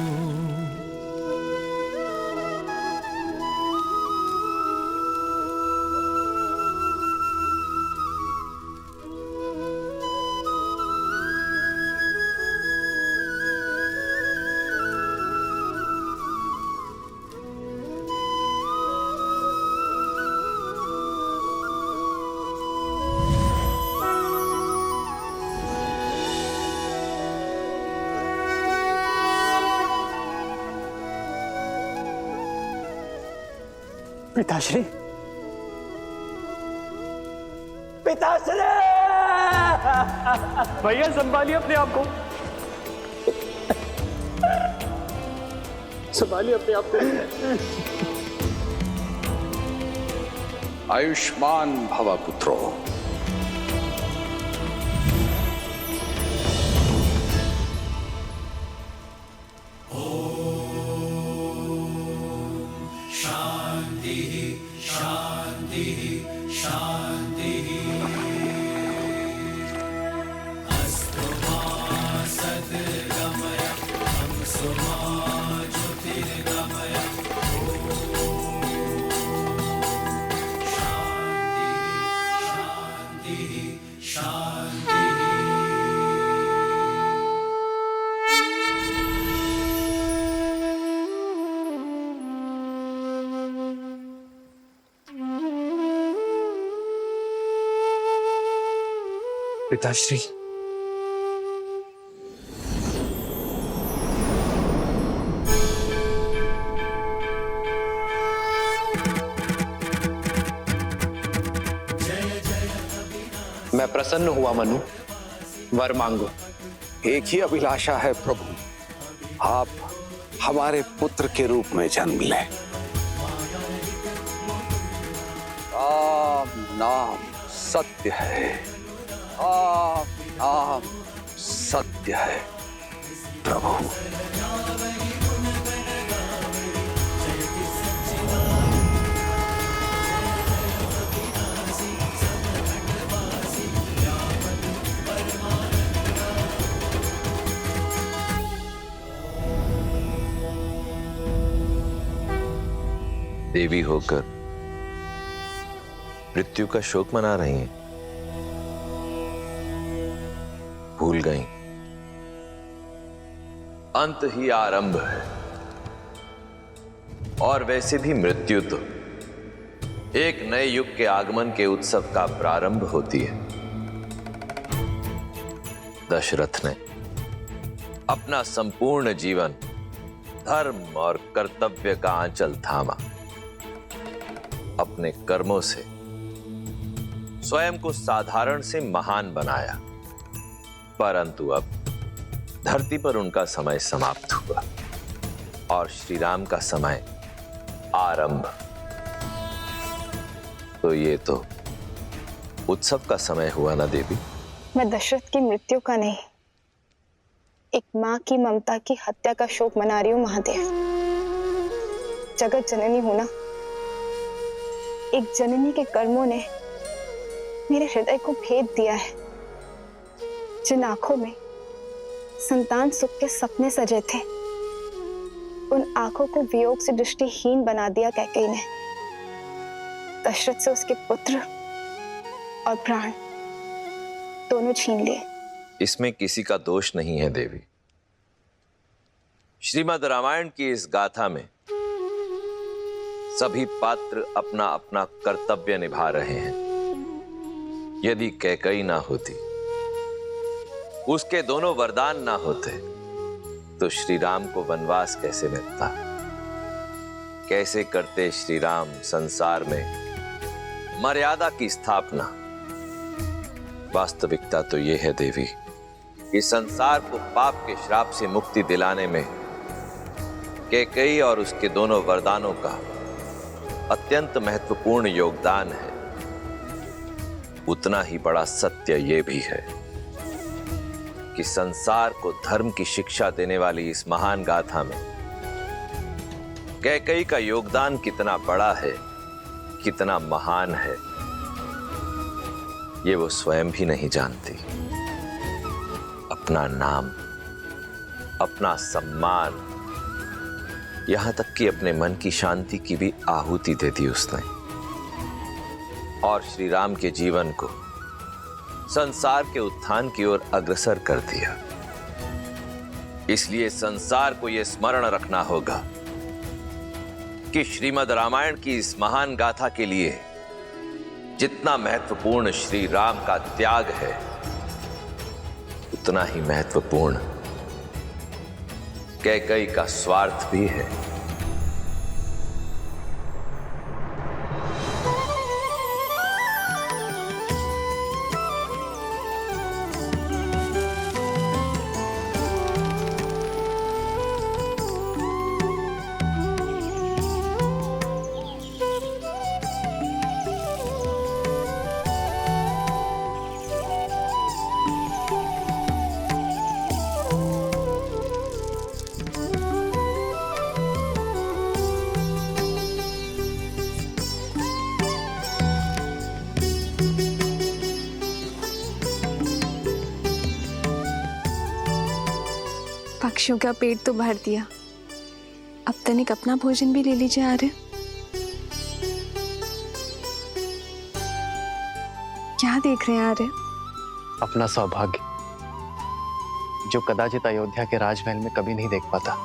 पिताश्री, पिताश्री! भैया संभालिए अपने आप को, संभालिए अपने आप को। आयुष्मान भव पुत्रो। पिताश्री, मैं प्रसन्न हुआ मनु, वर मांगो। एक ही अभिलाषा है प्रभु, आप हमारे पुत्र के रूप में जन्म लें। राम नाम सत्य है, राम नाम सत्य है प्रभु। देवी होकर मृत्यु का शोक मना रही हैं। भूल गई, अंत ही आरंभ है, और वैसे भी मृत्यु तो एक नए युग के आगमन के उत्सव का प्रारंभ होती है। दशरथ ने अपना संपूर्ण जीवन धर्म और कर्तव्य का आंचल थामा, अपने कर्मों से स्वयं को साधारण से महान बनाया, परंतु अब धरती पर उनका समय समाप्त हुआ और श्री राम का समय आरंभ तो ये तो उत्सव का समय हुआ ना देवी? मैं दशरथ की मृत्यु का नहीं, एक माँ की ममता की हत्या का शोक मना रही हूँ महादेव। जगत जननी हूं ना, एक जननी के कर्मों ने मेरे हृदय को भेद दिया है। जिन आंखों में संतान सुख के सपने सजे थे, उन आंखों को वियोग से दृष्टिहीन बना दिया कैकेयी ने। दशरथ से उसके पुत्र और प्राण दोनों छीन लिए। इसमें किसी का दोष नहीं है देवी। श्रीमद् रामायण की इस गाथा में सभी पात्र अपना अपना कर्तव्य निभा रहे हैं। यदि कैकेयी ना होती, उसके दोनों वरदान ना होते, तो श्री राम को वनवास कैसे मिलता? कैसे करते श्री राम संसार में मर्यादा की स्थापना? वास्तविकता तो यह है देवी कि संसार को पाप के श्राप से मुक्ति दिलाने में कैकेयी और उसके दोनों वरदानों का अत्यंत महत्वपूर्ण योगदान है। उतना ही बड़ा सत्य यह भी है कि संसार को धर्म की शिक्षा देने वाली इस महान गाथा में कैकेयी का योगदान कितना बड़ा है, कितना महान है, ये वो स्वयं भी नहीं जानती। अपना नाम, अपना सम्मान, यहां तक कि अपने मन की शांति की भी आहुति दे दी उसने, और श्री राम के जीवन को संसार के उत्थान की ओर अग्रसर कर दिया। इसलिए संसार को यह स्मरण रखना होगा कि श्रीमद् रामायण की इस महान गाथा के लिए जितना महत्वपूर्ण श्री राम का त्याग है, उतना ही महत्वपूर्ण कैकेयी का स्वार्थ भी है। पक्षियों का पेट तो भर दिया, अब तनिक अपना भोजन भी ले लीजिए आर्य। क्या देख रहे हैं आर्य? अपना सौभाग्य, जो कदाचित अयोध्या के राजमहल में कभी नहीं देख पाता।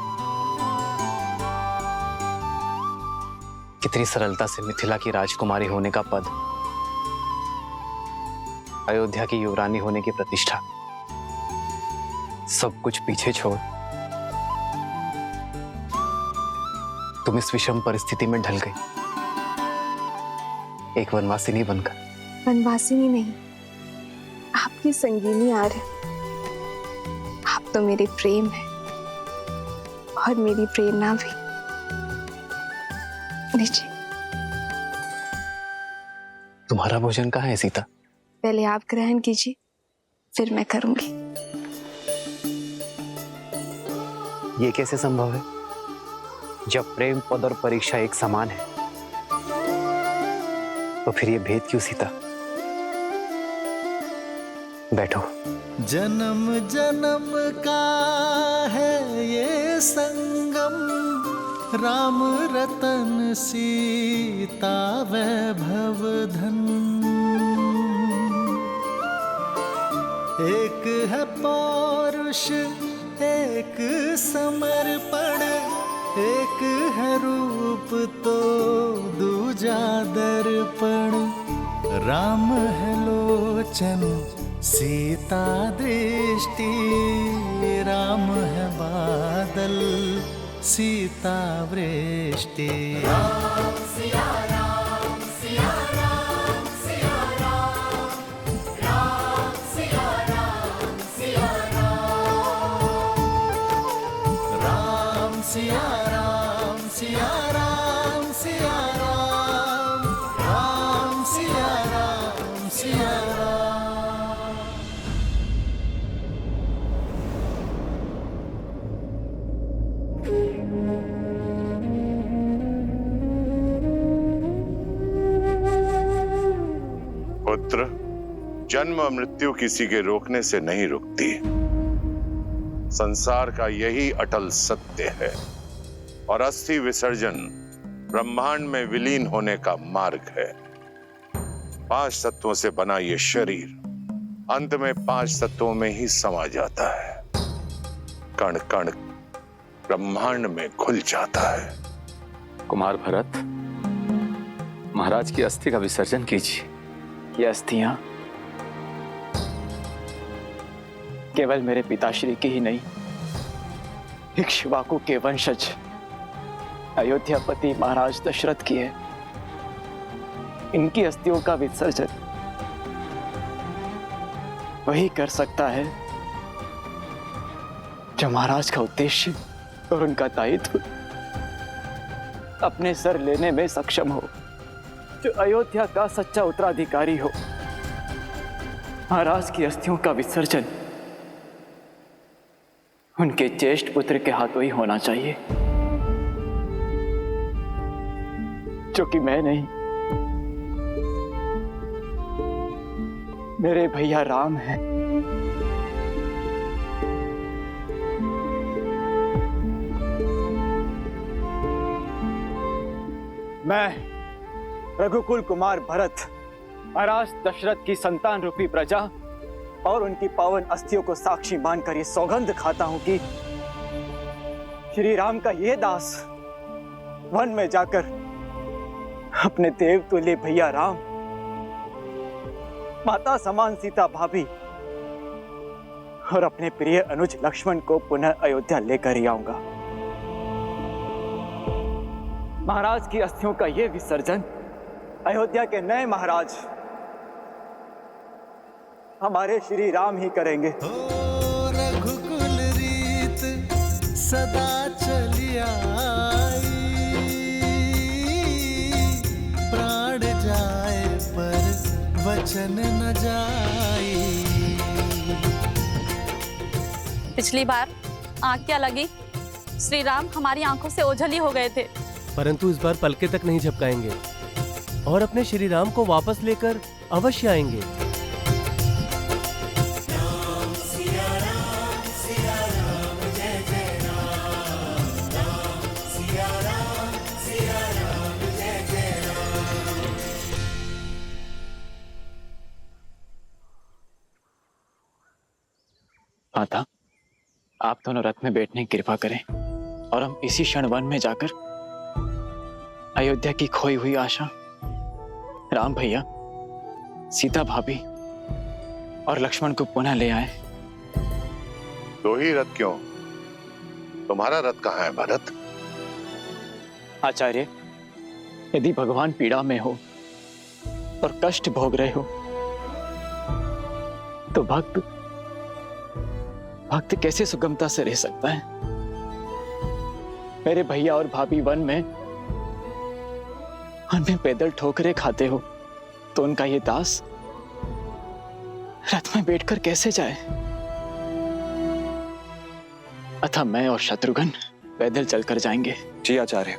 कितनी सरलता से मिथिला की राजकुमारी होने का पद, अयोध्या की युवरानी होने की प्रतिष्ठा, सब कुछ पीछे छोड़ तुम इस विषम परिस्थिति में ढल गई, एक वनवासिनी बनकर। वनवासिनी नहीं, आपकी संगीनी आर्य। आप तो मेरे प्रेम है और मेरी प्रेरणा भी। लीजिए। तुम्हारा भोजन कहाँ है सीता? पहले आप ग्रहण कीजिए, फिर मैं करूंगी। ये कैसे संभव है जब प्रेम, पद और परीक्षा एक समान है? तो फिर ये भेद क्यों सीता? बैठो। जन्म जन्म का है ये संगम, राम रतन सीता वैभव धन। एक है पौरुष, एक समर्पण, एक है रूप तो दूजा दर्पण। राम है लोचन, सीता दृष्टि, राम है बादल, सीता वृष्टि। राम सिया राम, सिया राम, सिया राम, राम सिया राम, सिया राम, राम सिया राम, सिया राम, सिया राम, राम जन्म और मृत्यु किसी के रोकने से नहीं रुकती। संसार का यही अटल सत्य है और अस्थि विसर्जन ब्रह्मांड में विलीन होने का मार्ग है। 5 तत्वों से बना ये शरीर अंत में 5 तत्वों में ही समा जाता है। कण कण ब्रह्मांड में घुल जाता है। कुमार भरत, महाराज की अस्थि का विसर्जन कीजिए। ये अस्थियां केवल मेरे पिताश्री की ही नहीं, इक्ष्वाकु के वंशज अयोध्यापति महाराज दशरथ की है। इनकी अस्थियों का विसर्जन वही कर सकता है जो महाराज का उद्देश्य और उनका दायित्व अपने सर लेने में सक्षम हो, जो अयोध्या का सच्चा उत्तराधिकारी हो। महाराज की अस्थियों का विसर्जन उनके ज्येष्ठ पुत्र के हाथों ही होना चाहिए, जो कि मैं नहीं, मेरे भैया राम हैं। मैं रघुकुल कुमार भरत महाराज दशरथ की संतान रूपी प्रजा और उनकी पावन अस्थियों को साक्षी मानकर ये सौगंध खाता हूं कि श्री राम का ये दास वन में जाकर अपने देव तुल्य भैया राम, माता समान सीता भाभी और अपने प्रिय अनुज लक्ष्मण को पुनः अयोध्या लेकर ही आऊंगा। महाराज की अस्थियों का ये विसर्जन अयोध्या के नए महाराज हमारे श्री राम ही करेंगे। रघुकुल रीत सदा चली आई, प्राण जाए पर वचन न जाई। पिछली बार आंख क्या लगी, श्री राम हमारी आंखों से ओझल ही हो गए थे, परंतु इस बार पलके तक नहीं झपकाएंगे और अपने श्री राम को वापस लेकर अवश्य आएंगे। माता, आप दोनों रथ में बैठने की कृपा करें और हम इसी क्षण वन में जाकर अयोध्या की खोई हुई आशा, राम भैया, सीता भाभी और लक्ष्मण को पुनः ले आए। 2 ही रथ क्यों? तुम्हारा रथ कहाँ है भरत? आचार्य, यदि भगवान पीड़ा में हो और कष्ट भोग रहे हो तो भक्त कैसे सुगमता से रह सकता है? मेरे भैया और भाभी वन में पैदल ठोकरे खाते हो तो उनका ये दास रथ में बैठकर कैसे जाए? अतः मैं और शत्रुघ्न पैदल चलकर जाएंगे। जी आचार्य,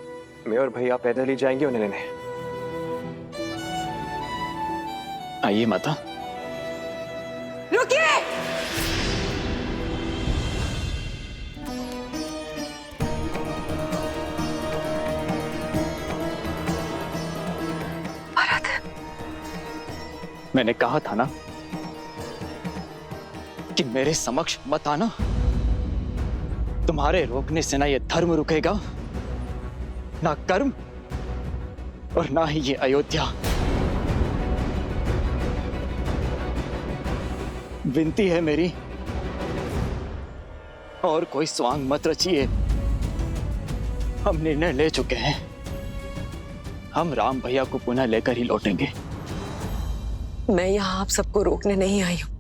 मैं और भैया पैदल ही जाएंगे उन्हें लेने। आइए माता। रुकिए! मैंने कहा था ना कि मेरे समक्ष मत आना। तुम्हारे रोकने से ना ये धर्म रुकेगा, ना कर्म और ना ही ये अयोध्या। विनती है मेरी, और कोई स्वांग मत रचिए। हम निर्णय ले चुके हैं, हम राम भैया को पुनः लेकर ही लौटेंगे। मैं यहाँ आप सबको रोकने नहीं आई हूँ,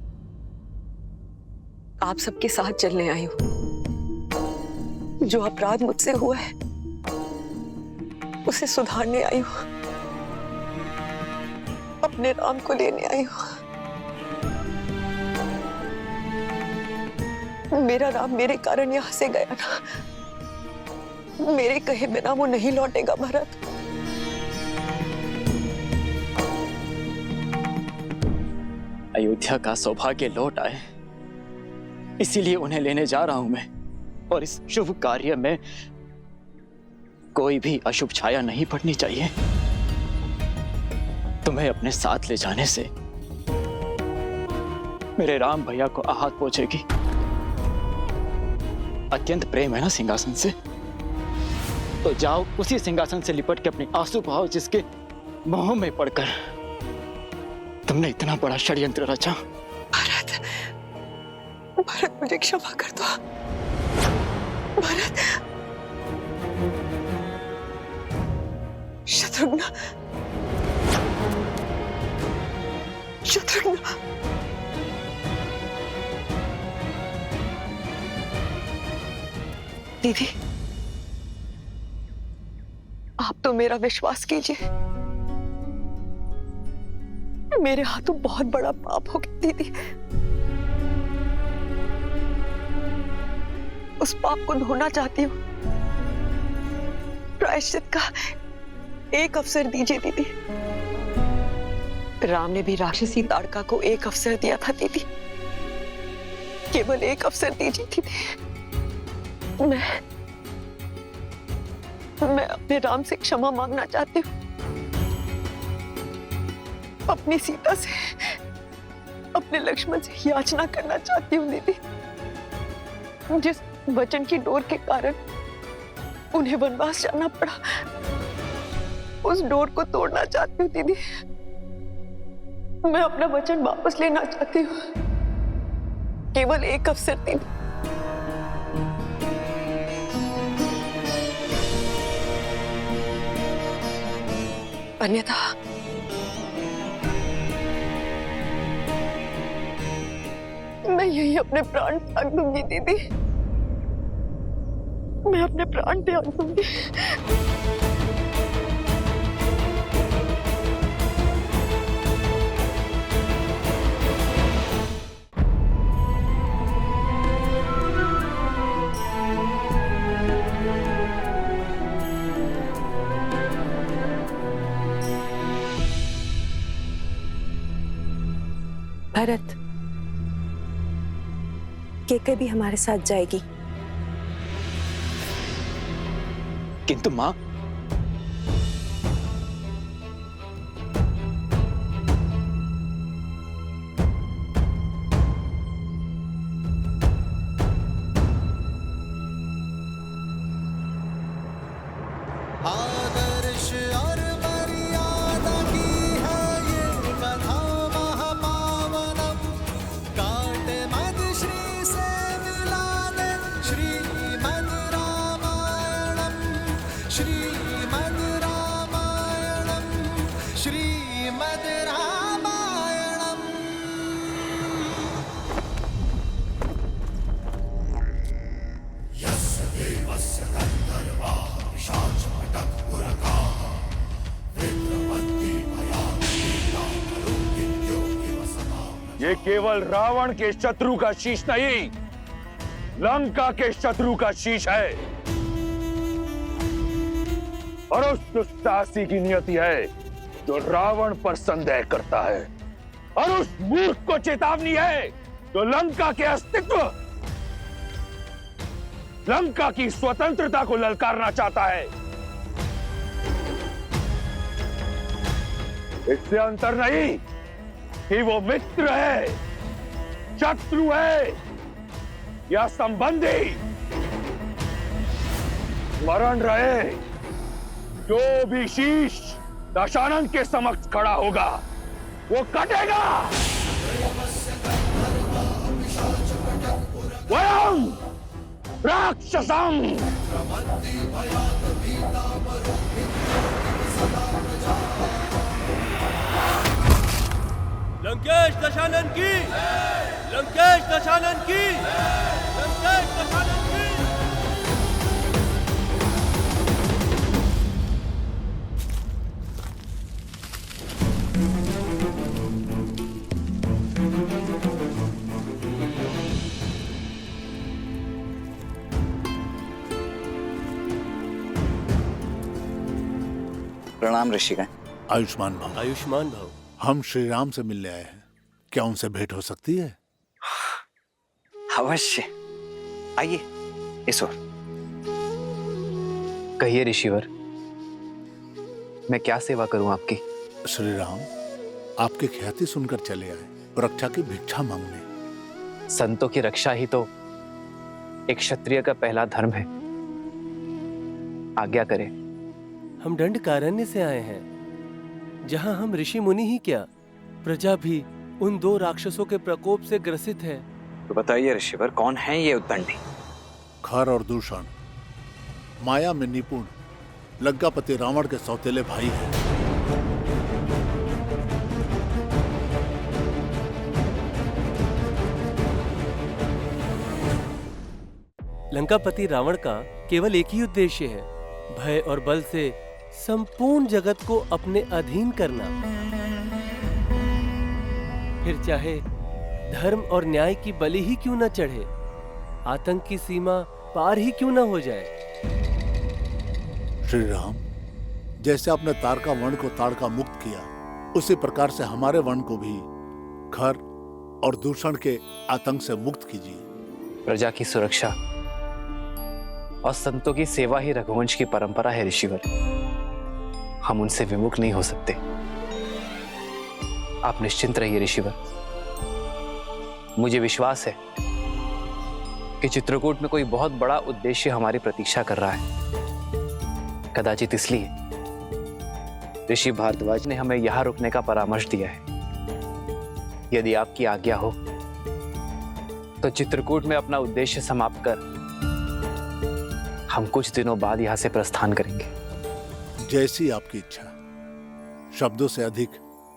आप सबके साथ चलने आई हूँ। जो अपराध मुझसे हुआ है उसे सुधारने आई हूँ, अपने राम को लेने आई हूँ। मेरा राम मेरे कारण यहाँ से गया ना, मेरे कहे बिना वो नहीं लौटेगा भरत। अयोध्या का सौभाग्य लौट आए, इसीलिए उन्हें लेने जा रहा हूं मैं। और इस शुभ कार्य में कोई भी अशुभ छाया नहीं पड़नी चाहिए। तुम्हें अपने साथ ले जाने से मेरे राम भैया को आहत पहुंचेगी। अत्यंत प्रेम है ना सिंहासन से, तो जाओ उसी सिंहासन से लिपट के अपने आंसू बहाओ जिसके मोह में पड़कर तुमने इतना बड़ा षड्यंत्र रचा। भरत, भरत मुझे क्षमा कर दो। भरत, शत्रुघ्न, शत्रुघ्न, दीदी आप तो मेरा विश्वास कीजिए, मेरे हाथों बहुत बड़ा पाप हो गया दीदी। उस पाप को धोना चाहती हूँ। प्रायश्चित का एक अवसर दीजिए दीदी। राम ने भी राक्षसी ताड़का को एक अवसर दिया था दीदी, केवल एक अवसर दीजिए दीदी। मैं अपने राम से क्षमा मांगना चाहती हूँ, अपनी सीता से, अपने लक्ष्मण से याचना करना चाहती हूँ दीदी। जिस वचन की डोर के कारण उन्हें वनवास जाना पड़ा, उस डोर को तोड़ना चाहती हूँ दीदी। मैं अपना वचन वापस लेना चाहती हूँ, केवल एक अवसर दीदी। अन्यथा मैं यही अपने प्राण त्याग दूंगी दीदी। मैं अपने प्राण त्याग दूंगी। भरत, केके भी हमारे साथ जाएगी। किंतु मां, आदर्श और मर्यादा की है ये कथा महापावनम। काटे मद श्री से मिला दे श्रीमद् रामायणम, श्रीमद् रामायणम, श्रीमद् रामायणम। यस्य देवस्य गन्धर्वाः ये केवल रावण के शत्रु का शीश नहीं, लंका के शत्रु का शीश है। और उस दुस्साहसी की नियति है जो रावण पर संदेह करता है, और उस मूर्ख को चेतावनी है जो लंका के अस्तित्व, लंका की स्वतंत्रता को ललकारना चाहता है। इससे अंतर नहीं कि वो मित्र है, शत्रु है या संबंधी। स्मरण रहे, जो भी शीश दशानन के समक्ष खड़ा होगा वो कटेगा। वयम राक्षसम। लंकेश दशानन की, लंकेश दशानन की, लंकेश दशानन की। प्रणाम ऋषिगण। आयुष्मान भव। आयुष्मान भव। हम श्री राम से मिलने आए हैं, क्या उनसे भेंट हो सकती है? अवश्य, आइए इस ओर। कहिए ऋषिवर, मैं क्या सेवा करूं आपकी? श्री राम आपकी ख्याति सुनकर चले आए, रक्षा की भिक्षा मांगने। संतों की रक्षा ही तो एक क्षत्रिय का पहला धर्म है। आज्ञा करें। हम दंडकारण्य से आए हैं, जहां हम ऋषि मुनि ही क्या, प्रजा भी उन 2 राक्षसों के प्रकोप से ग्रसित है। तो बताइए ऋषिवर, कौन है ये उद्दंडी? खर और दूषण माया में निपुण लंकापति रावण के सौतेले भाई हैं। लंकापति रावण का केवल एक ही उद्देश्य है, भय और बल से संपूर्ण जगत को अपने अधीन करना। फिर चाहे धर्म और न्याय की बलि ही क्यों न चढ़े, आतंक की सीमा पार ही क्यों न हो जाए। श्री राम, जैसे आपने तारका वर्ण को ताड़का मुक्त किया, उसी प्रकार से हमारे वर्ण को भी खर और दूषण के आतंक से मुक्त कीजिए। प्रजा की सुरक्षा और संतों की सेवा ही रघुवंश की परंपरा है ऋषिवर। हम उनसे विमुख नहीं हो सकते। आप निश्चिंत रहिए ऋषिवर। मुझे विश्वास है कि चित्रकूट में कोई बहुत बड़ा उद्देश्य हमारी प्रतीक्षा कर रहा है। कदाचित इसलिए ऋषि भारद्वाज ने हमें यहां रुकने का परामर्श दिया है। यदि आपकी आज्ञा हो तो चित्रकूट में अपना उद्देश्य समाप्त कर हम कुछ दिनों बाद यहां से प्रस्थान करेंगे। जैसी आपकी इच्छा। शब्दों से अधिक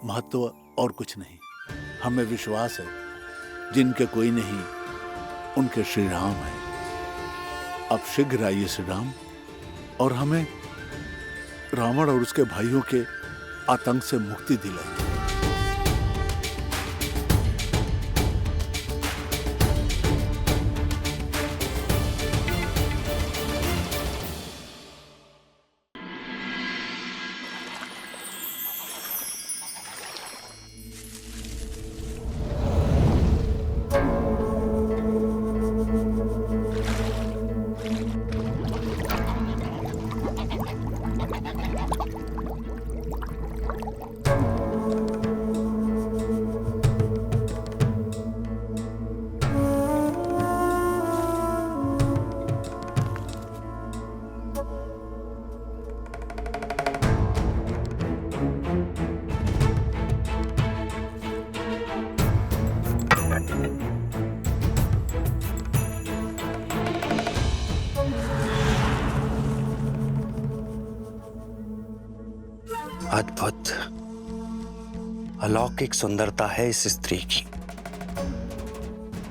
महत्व और कुछ नहीं। हमें विश्वास है जिनके कोई नहीं उनके श्री राम है। अब शीघ्र आइए श्री राम, और हमें रावण और उसके भाइयों के आतंक से मुक्ति दिलाइए। अद्भुत अलौकिक सुंदरता है इस स्त्री की,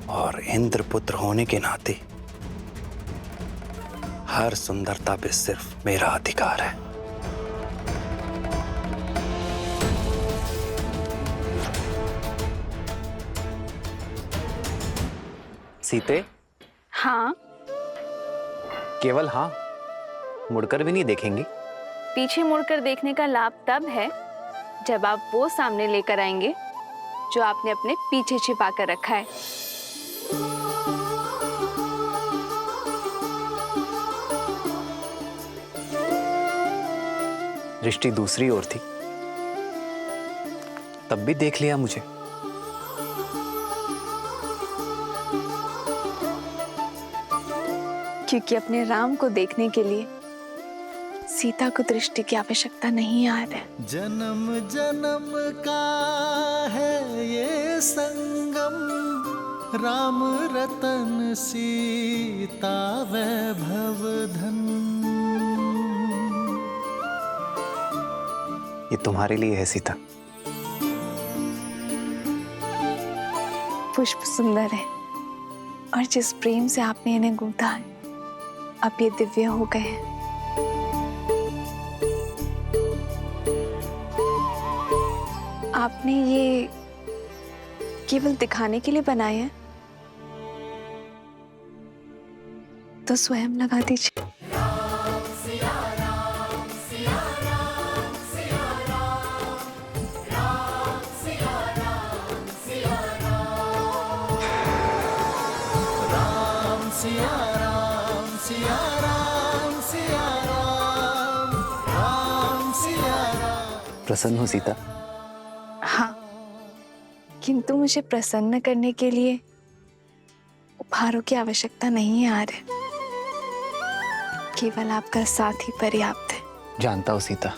और इंद्रपुत्र होने के नाते हर सुंदरता पे सिर्फ मेरा अधिकार है। सीते? हाँ। केवल हाँ, मुड़कर भी नहीं देखेंगी? पीछे मुड़कर देखने का लाभ तब है जब आप वो सामने लेकर आएंगे जो आपने अपने पीछे छिपा कर रखा है। दृष्टि दूसरी ओर थी, तब भी देख लिया मुझे। क्योंकि अपने राम को देखने के लिए सीता को दृष्टि की आवश्यकता नहीं आ रहा है। जन्म जन्म का है ये संगम, राम रतन सीता वैभव धन। ये तुम्हारे लिए है सीता। पुष्प सुंदर है, और जिस प्रेम से आपने इन्हें गूंथा है, अब ये दिव्य हो गए हैं। आपने ये केवल दिखाने के लिए बनाए हैं, तो स्वयं लगा दीजिए। प्रसन्न हो सीता? हाँ, किंतु मुझे प्रसन्न करने के लिए उपहारों की आवश्यकता नहीं है आर्य। केवल आपका साथ ही पर्याप्त है। जानता हूं सीता,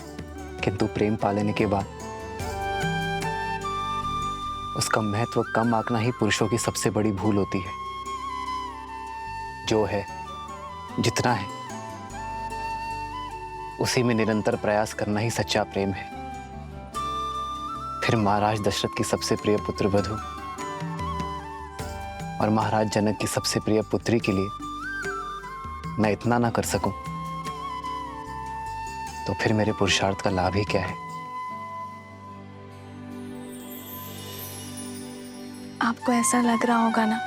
किंतु प्रेम पा लेने के बाद उसका महत्व कम आंकना ही पुरुषों की सबसे बड़ी भूल होती है। जो है, जितना है, उसी में निरंतर प्रयास करना ही सच्चा प्रेम है। फिर महाराज दशरथ की सबसे प्रिय पुत्र वधु और महाराज जनक की सबसे प्रिय पुत्री के लिए मैं इतना ना कर सकूं, तो फिर मेरे पुरुषार्थ का लाभ ही क्या है? आपको ऐसा लग रहा होगा ना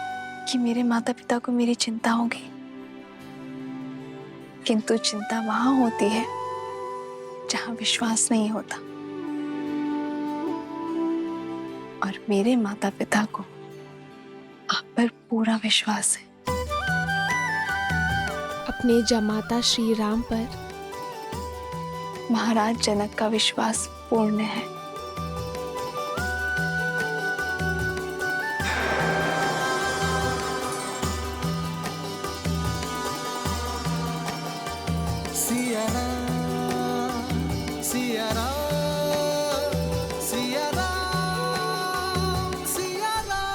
कि मेरे माता पिता को मेरी चिंता होगी, किंतु चिंता वहां होती है जहां विश्वास नहीं होता। और मेरे माता पिता को आप पर पूरा विश्वास है। अपने जमाता श्री राम पर महाराज जनक का विश्वास पूर्ण है। सिया राम, सिया राम, सिया राम, सिया राम।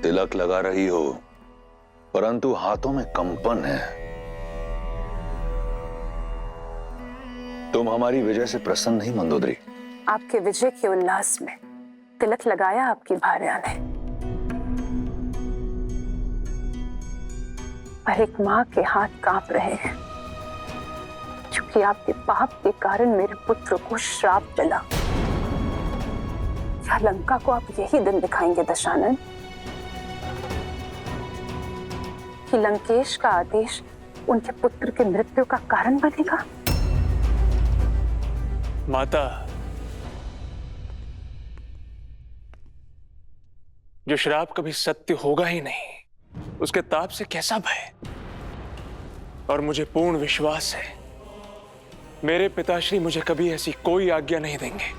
तिलक लगा रही हो, परंतु हाथों में कंपन है। तुम हमारी विजय से प्रसन्न नहीं मंदोदरी? आपके विजय के उल्लास में तिलक लगाया आपकी भार्या ने, पर एक माँ के हाथ कांप रहे हैं, क्योंकि आपके पाप के कारण मेरे पुत्र को श्राप मिला। क्या लंका को आप यही दिन दिखाएंगे दशानन, कि लंकेश का आदेश उनके पुत्र के मृत्यु का कारण बनेगा? माता, जो श्राप कभी सत्य होगा ही नहीं, उसके ताप से कैसा भय? और मुझे पूर्ण विश्वास है मेरे पिताश्री मुझे कभी ऐसी कोई आज्ञा नहीं देंगे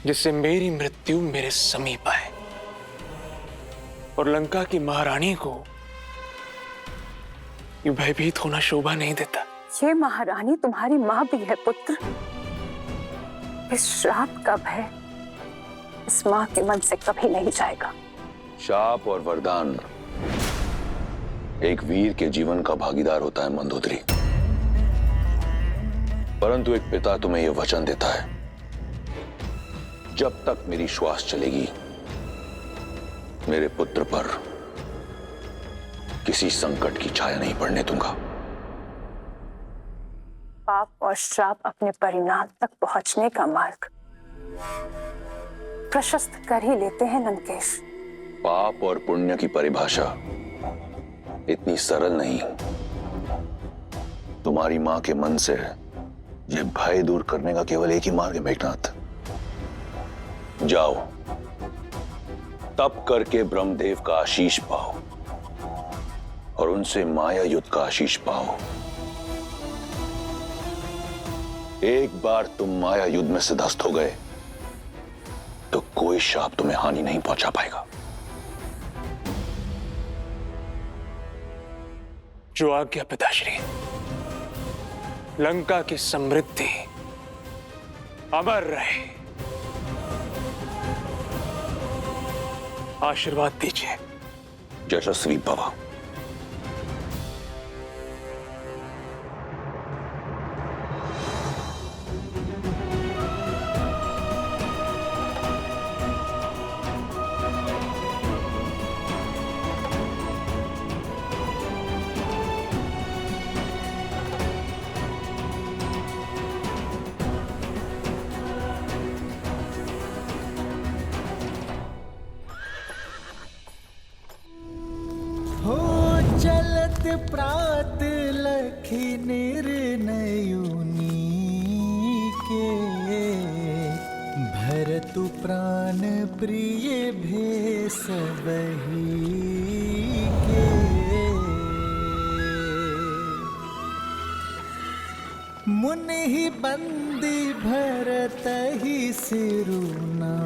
जिससे मेरी मृत्यु मेरे समीप आए और लंका की महारानी को ये भयभीत होना शोभा नहीं देता। ये महारानी तुम्हारी माँ भी है पुत्र। इस श्राप का भय इस माँ के मन से कभी नहीं जाएगा। शाप और वरदान एक वीर के जीवन का भागीदार होता है मंदोदरी, परंतु एक पिता तुम्हें यह वचन देता है, जब तक मेरी श्वास चलेगी मेरे पुत्र पर किसी संकट की छाया नहीं पड़ने दूंगा। पाप और श्राप अपने परिणाम तक पहुंचने का मार्ग प्रशस्त कर ही लेते हैं लंकेश। पाप और पुण्य की परिभाषा इतनी सरल नहीं। तुम्हारी मां के मन से यह भय दूर करने का केवल एक ही मार्ग है मेघनाथ। जाओ, तप करके ब्रह्मदेव का आशीष पाओ और उनसे माया युद्ध का आशीष पाओ। एक बार तुम माया युद्ध में सिद्धस्त हो गए तो कोई शाप तुम्हें हानि नहीं पहुंचा पाएगा। जो आज्ञा पिताश्री। लंका की समृद्धि अमर रहे। आशीर्वाद दीजिए। यशस्वी भव। चलत प्रात लखी निर्णयुनी के भरत तू प्राण प्रिय भेष बही के, मुनि ही बंदी भरत ही सिरुनाई,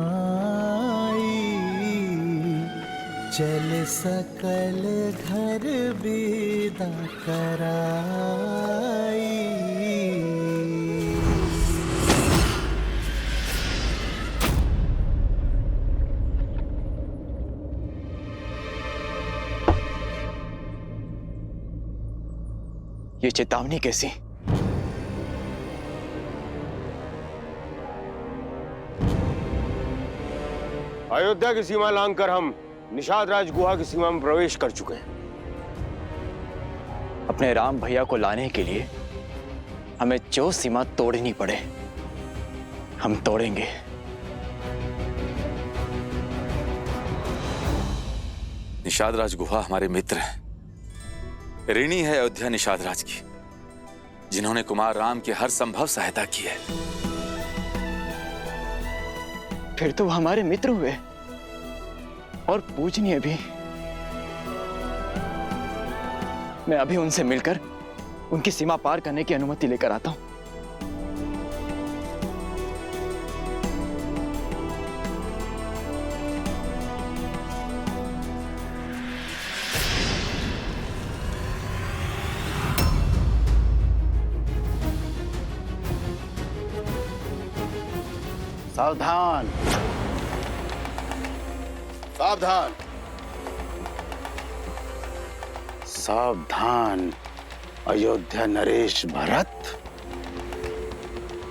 चल सकल घर विदा कराई। ये चेतावनी कैसी? अयोध्या की सीमा लांघकर हम निषाद राज गुहा की सीमा में प्रवेश कर चुके हैं। अपने राम भैया को लाने के लिए हमें जो सीमा तोड़नी पड़े हम तोड़ेंगे। निषाद राज गुहा हमारे मित्र हैं। ऋणी है अयोध्या निषाद राज की, जिन्होंने कुमार राम की हर संभव सहायता की है। फिर तो वो हमारे मित्र हुए और पूजनीय भी। मैं अभी उनसे मिलकर उनकी सीमा पार करने की अनुमति लेकर आता हूं। सावधान, सावधान, सावधान। अयोध्या नरेश भरत,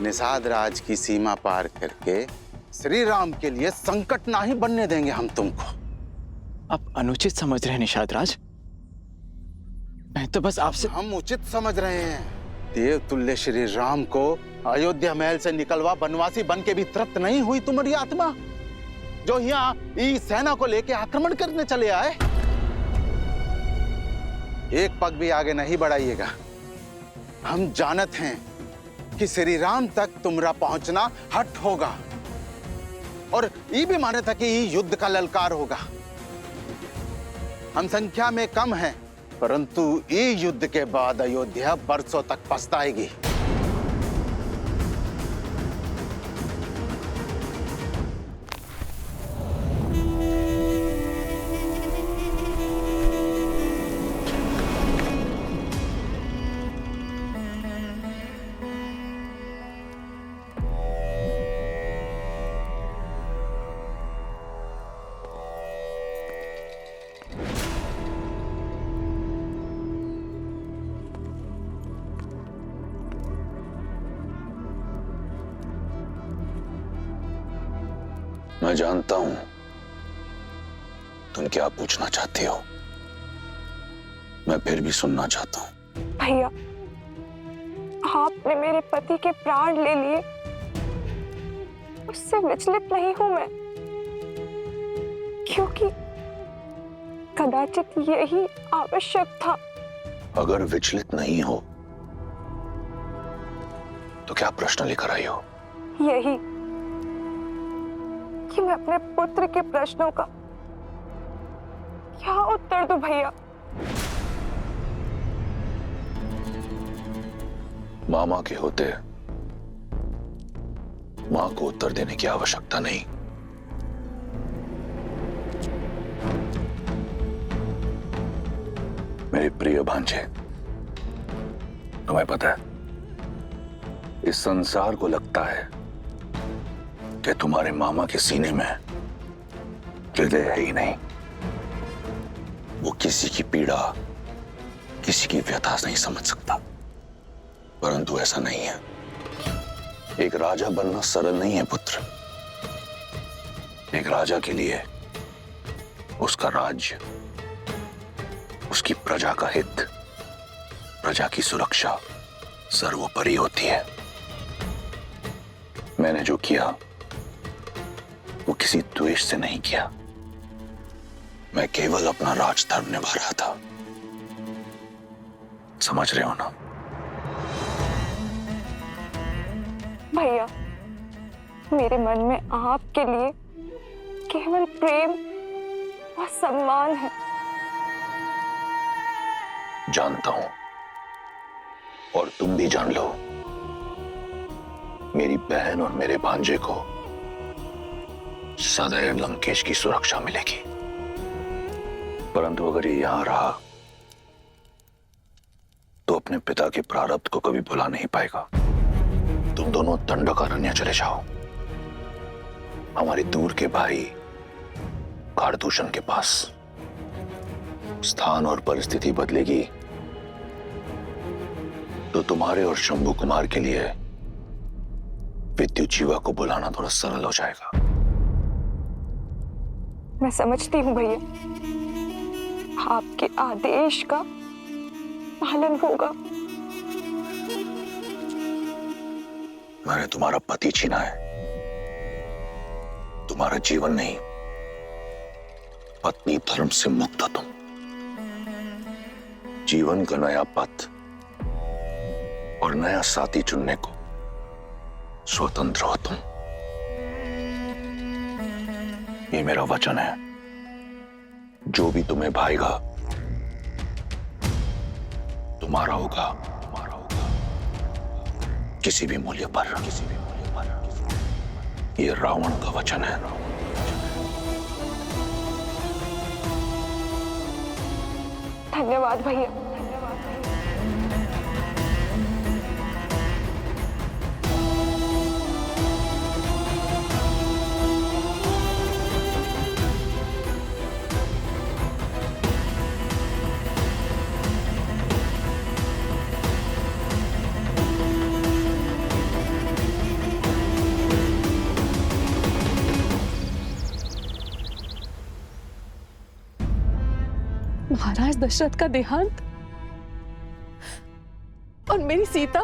निषाद राज की सीमा पार करके श्री राम के लिए संकट ना ही बनने देंगे हम तुमको। आप अनुचित समझ रहे हैं निषाद राज। मैं तो बस आपसे। हम उचित समझ रहे हैं। देव तुल्य श्री राम को अयोध्या महल से निकलवा बनवासी बन के भी तृप्त नहीं हुई तुम्हारी आत्मा, जो यहाँ इस सेना को लेके आक्रमण करने चले आए। एक पग भी आगे नहीं बढ़ाइएगा। हम जानत हैं कि श्री राम तक तुम्हारा पहुंचना हट होगा, और ये भी माने था कि ये युद्ध का ललकार होगा। हम संख्या में कम हैं, परंतु ये युद्ध के बाद अयोध्या बरसों तक पछताएगी। मैं जानता हूं तुम क्या पूछना चाहती हो। मैं फिर भी सुनना चाहता हूं। भैया, आपने मेरे पति के प्राण ले लिए, उससे विचलित नहीं हूं मैं, क्योंकि कदाचित यही आवश्यक था। अगर विचलित नहीं हो तो क्या प्रश्न लेकर आई हो? यही कि मैं अपने पुत्र के प्रश्नों का क्या उत्तर दूं भैया। मामा के होते मां को उत्तर देने की आवश्यकता नहीं। मेरे प्रिय भांजे, तुम्हें पता है इस संसार को लगता है कि तुम्हारे मामा के सीने में हृदय है ही नहीं। वो किसी की पीड़ा, किसी की व्यथा नहीं समझ सकता, परंतु ऐसा नहीं है। एक राजा बनना सरल नहीं है पुत्र। एक राजा के लिए उसका राज्य, उसकी प्रजा का हित, प्रजा की सुरक्षा सर्वोपरि होती है। मैंने जो किया वो किसी द्वेष से नहीं किया। मैं केवल अपना राजधर्म निभा रहा था। समझ रहे हो ना? भैया, मेरे मन में आपके लिए केवल प्रेम और सम्मान है। जानता हूं, और तुम भी जान लो, मेरी बहन और मेरे भांजे को सदैव लंकेश की सुरक्षा मिलेगी। परंतु अगर ये यहां रहा तो अपने पिता के प्रारब्ध को कभी भुला नहीं पाएगा। तुम दोनों दंडकारण्य चले जाओ, हमारे दूर के भाई कारदूषण के पास। स्थान और परिस्थिति बदलेगी तो तुम्हारे और शंभू कुमार के लिए विद्युत जीवा को बुलाना थोड़ा सरल हो जाएगा। मैं समझती हूँ भैया, आपके आदेश का पालन होगा। मैंने तुम्हारा पति छीना है, तुम्हारा जीवन नहीं। पत्नी धर्म से मुक्त हो तुम। जीवन का नया पथ और नया साथी चुनने को स्वतंत्र हो तुम। ये मेरा वचन है, जो भी तुम्हें भाएगा तुम्हारा होगा, किसी भी मूल्य पर। ये रावण का वचन है। धन्यवाद भैया। महाराज दशरथ का देहांत और मेरी सीता,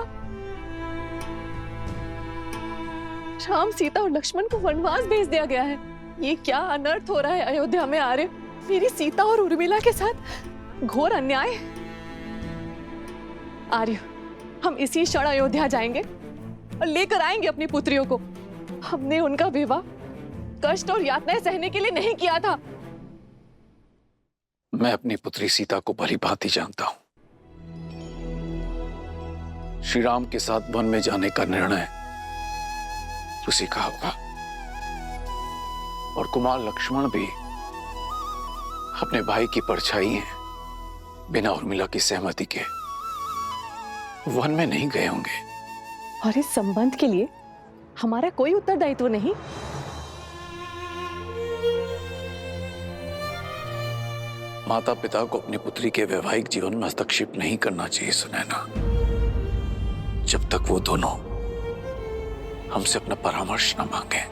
राम, सीता और लक्ष्मण को वनवास भेज दिया गया है। ये क्या अनर्थ हो रहा है अयोध्या में आर्य? मेरी सीता और उर्मिला के साथ घोर अन्याय। आर्य, हम इसी क्षण अयोध्या जाएंगे और लेकर आएंगे अपनी पुत्रियों को। हमने उनका विवाह कष्ट और यातनाएं सहने के लिए नहीं किया था। मैं अपनी पुत्री सीता को भली भांति जानता हूं। श्री राम के साथ वन में जाने का निर्णय उसी का होगा, और कुमार लक्ष्मण भी अपने भाई की परछाई हैं। बिना उर्मिला की सहमति के वन में नहीं गए होंगे। और इस संबंध के लिए हमारा कोई उत्तरदायित्व नहीं। माता पिता को अपनी पुत्री के वैवाहिक जीवन में हस्तक्षेप नहीं करना चाहिए सुनैना, जब तक वो दोनों हमसे अपना परामर्श न मांगे।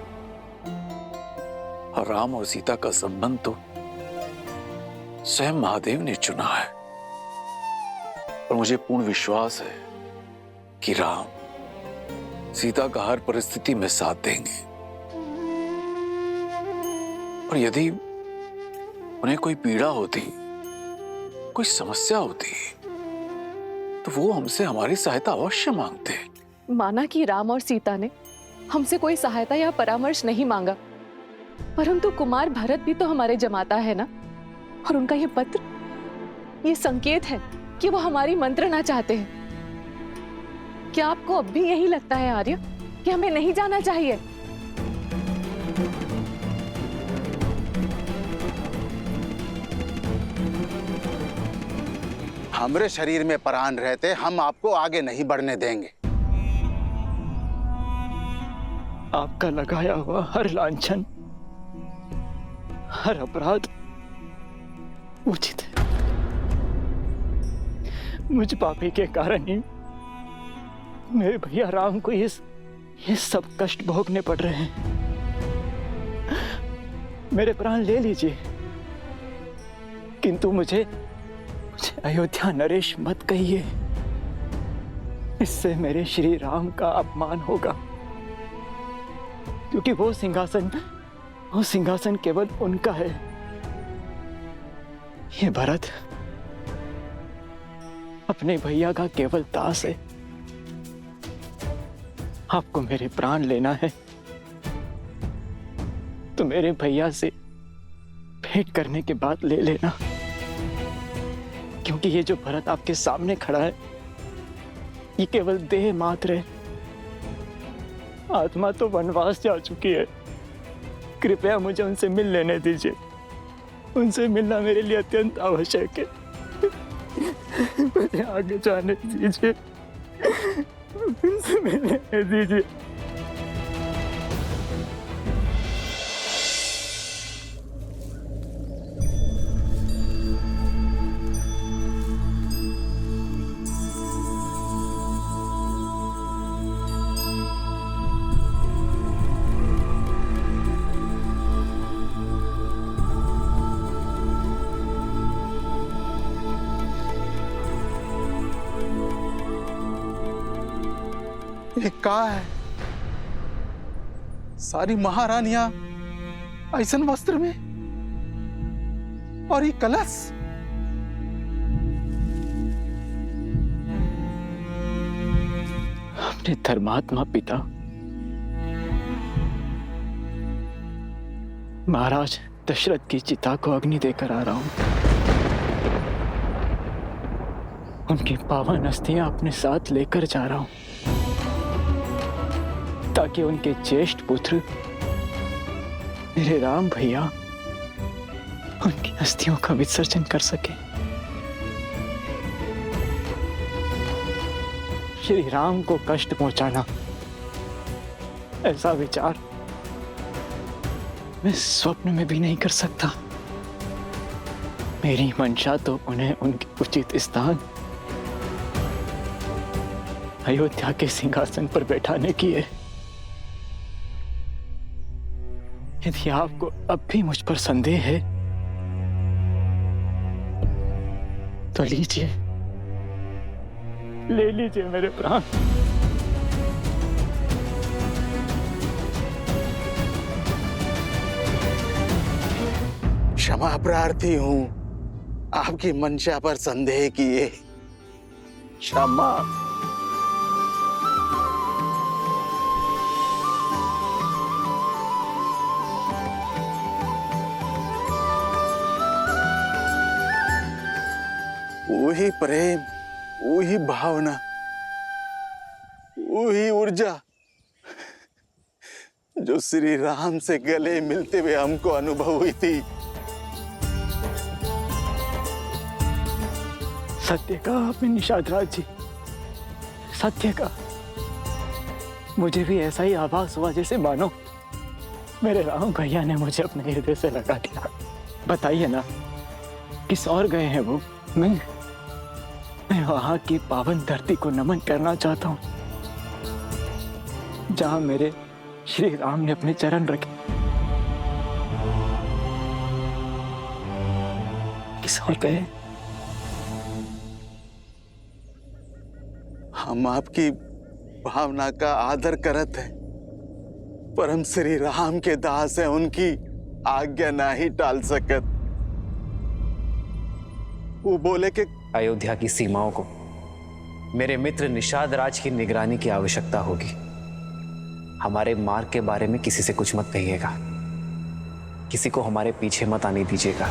और राम और सीता का संबंध तो स्वयं महादेव ने चुना है, और मुझे पूर्ण विश्वास है कि राम सीता का हर परिस्थिति में साथ देंगे। और यदि उन्हें कोई पीड़ा होती, कोई समस्या होती, तो वो हमसे हमारी सहायता अवश्य मांगते। माना कि राम और सीता ने हमसे कोई सहायता या परामर्श नहीं मांगा, परंतु कुमार भरत भी तो हमारे जमाता है ना। और उनका ये पत्र, ये संकेत है कि वो हमारी मंत्रणा चाहते हैं। क्या आपको अब भी यही लगता है आर्य कि हमें नहीं जाना चाहिए? हमरे शरीर में प्राण रहते हम आपको आगे नहीं बढ़ने देंगे। आपका लगाया हुआ हर लांछन, हर अपराध उचित है। मुझ पापी के कारण ही मेरे भैया राम को ये सब कष्ट भोगने पड़ रहे हैं। मेरे प्राण ले लीजिए, किंतु मुझे अयोध्या नरेश मत कहिए। इससे मेरे श्री राम का अपमान होगा, क्योंकि वो सिंहासन केवल उनका है। ये भरत अपने भैया का केवल दास है। आपको मेरे प्राण लेना है तो मेरे भैया से भेंट करने के बाद ले लेना, क्योंकि ये जो भरत आपके सामने खड़ा है ये केवल देह मात्र है, आत्मा तो वनवास जा चुकी है। कृपया मुझे उनसे मिल लेने दीजिए, उनसे मिलना मेरे लिए अत्यंत आवश्यक है। मुझे आगे जाने दीजिए, उनसे मिलने दीजिए। ये का है? सारी महारानियां ऐसन वस्त्र में, और ये कलश। अपने धर्मात्मा पिता महाराज दशरथ की चिता को अग्नि देकर आ रहा हूं। उनकी पावन अस्थियां अपने साथ लेकर जा रहा हूं, ताकि उनके ज्येष्ठ पुत्र मेरे राम भैया उनकी अस्थियों का विसर्जन कर सके। श्री राम को कष्ट पहुंचाना, ऐसा विचार मैं स्वप्न में भी नहीं कर सकता। मेरी मंशा तो उन्हें उनके उचित स्थान अयोध्या के सिंहासन पर बैठाने की है। यदि आपको अब भी मुझ पर संदेह है तो लीजिए, ले लीजिए मेरे प्राण। क्षमा प्रार्थी हूं आपकी मंशा पर संदेह किए। क्षमा। वही प्रेम, वही भावना, वही ऊर्जा जो श्री राम से गले मिलते हुए हमको अनुभव हुई थी। सत्य कहा आपने निषाद राज जी, सत्य का। मुझे भी ऐसा ही आभास हुआ जैसे मानो मेरे राम भैया ने मुझे अपने हृदय से लगा दिया। बताइए ना, किस और गए हैं वो? मैं वहां की पावन धरती को नमन करना चाहता हूं, जहां मेरे श्री राम ने अपने चरण रखे। किस और गए? हम आपकी भावना का आदर करत हैं, पर हम श्री राम के दास हैं, उनकी आज्ञा ना ही टाल सकत। वो बोले कि अयोध्या की सीमाओं को मेरे मित्र निषाद राज की निगरानी की आवश्यकता होगी। हमारे मार्ग के बारे में किसी से कुछ मत कहिएगा, किसी को हमारे पीछे मत आने दीजिएगा।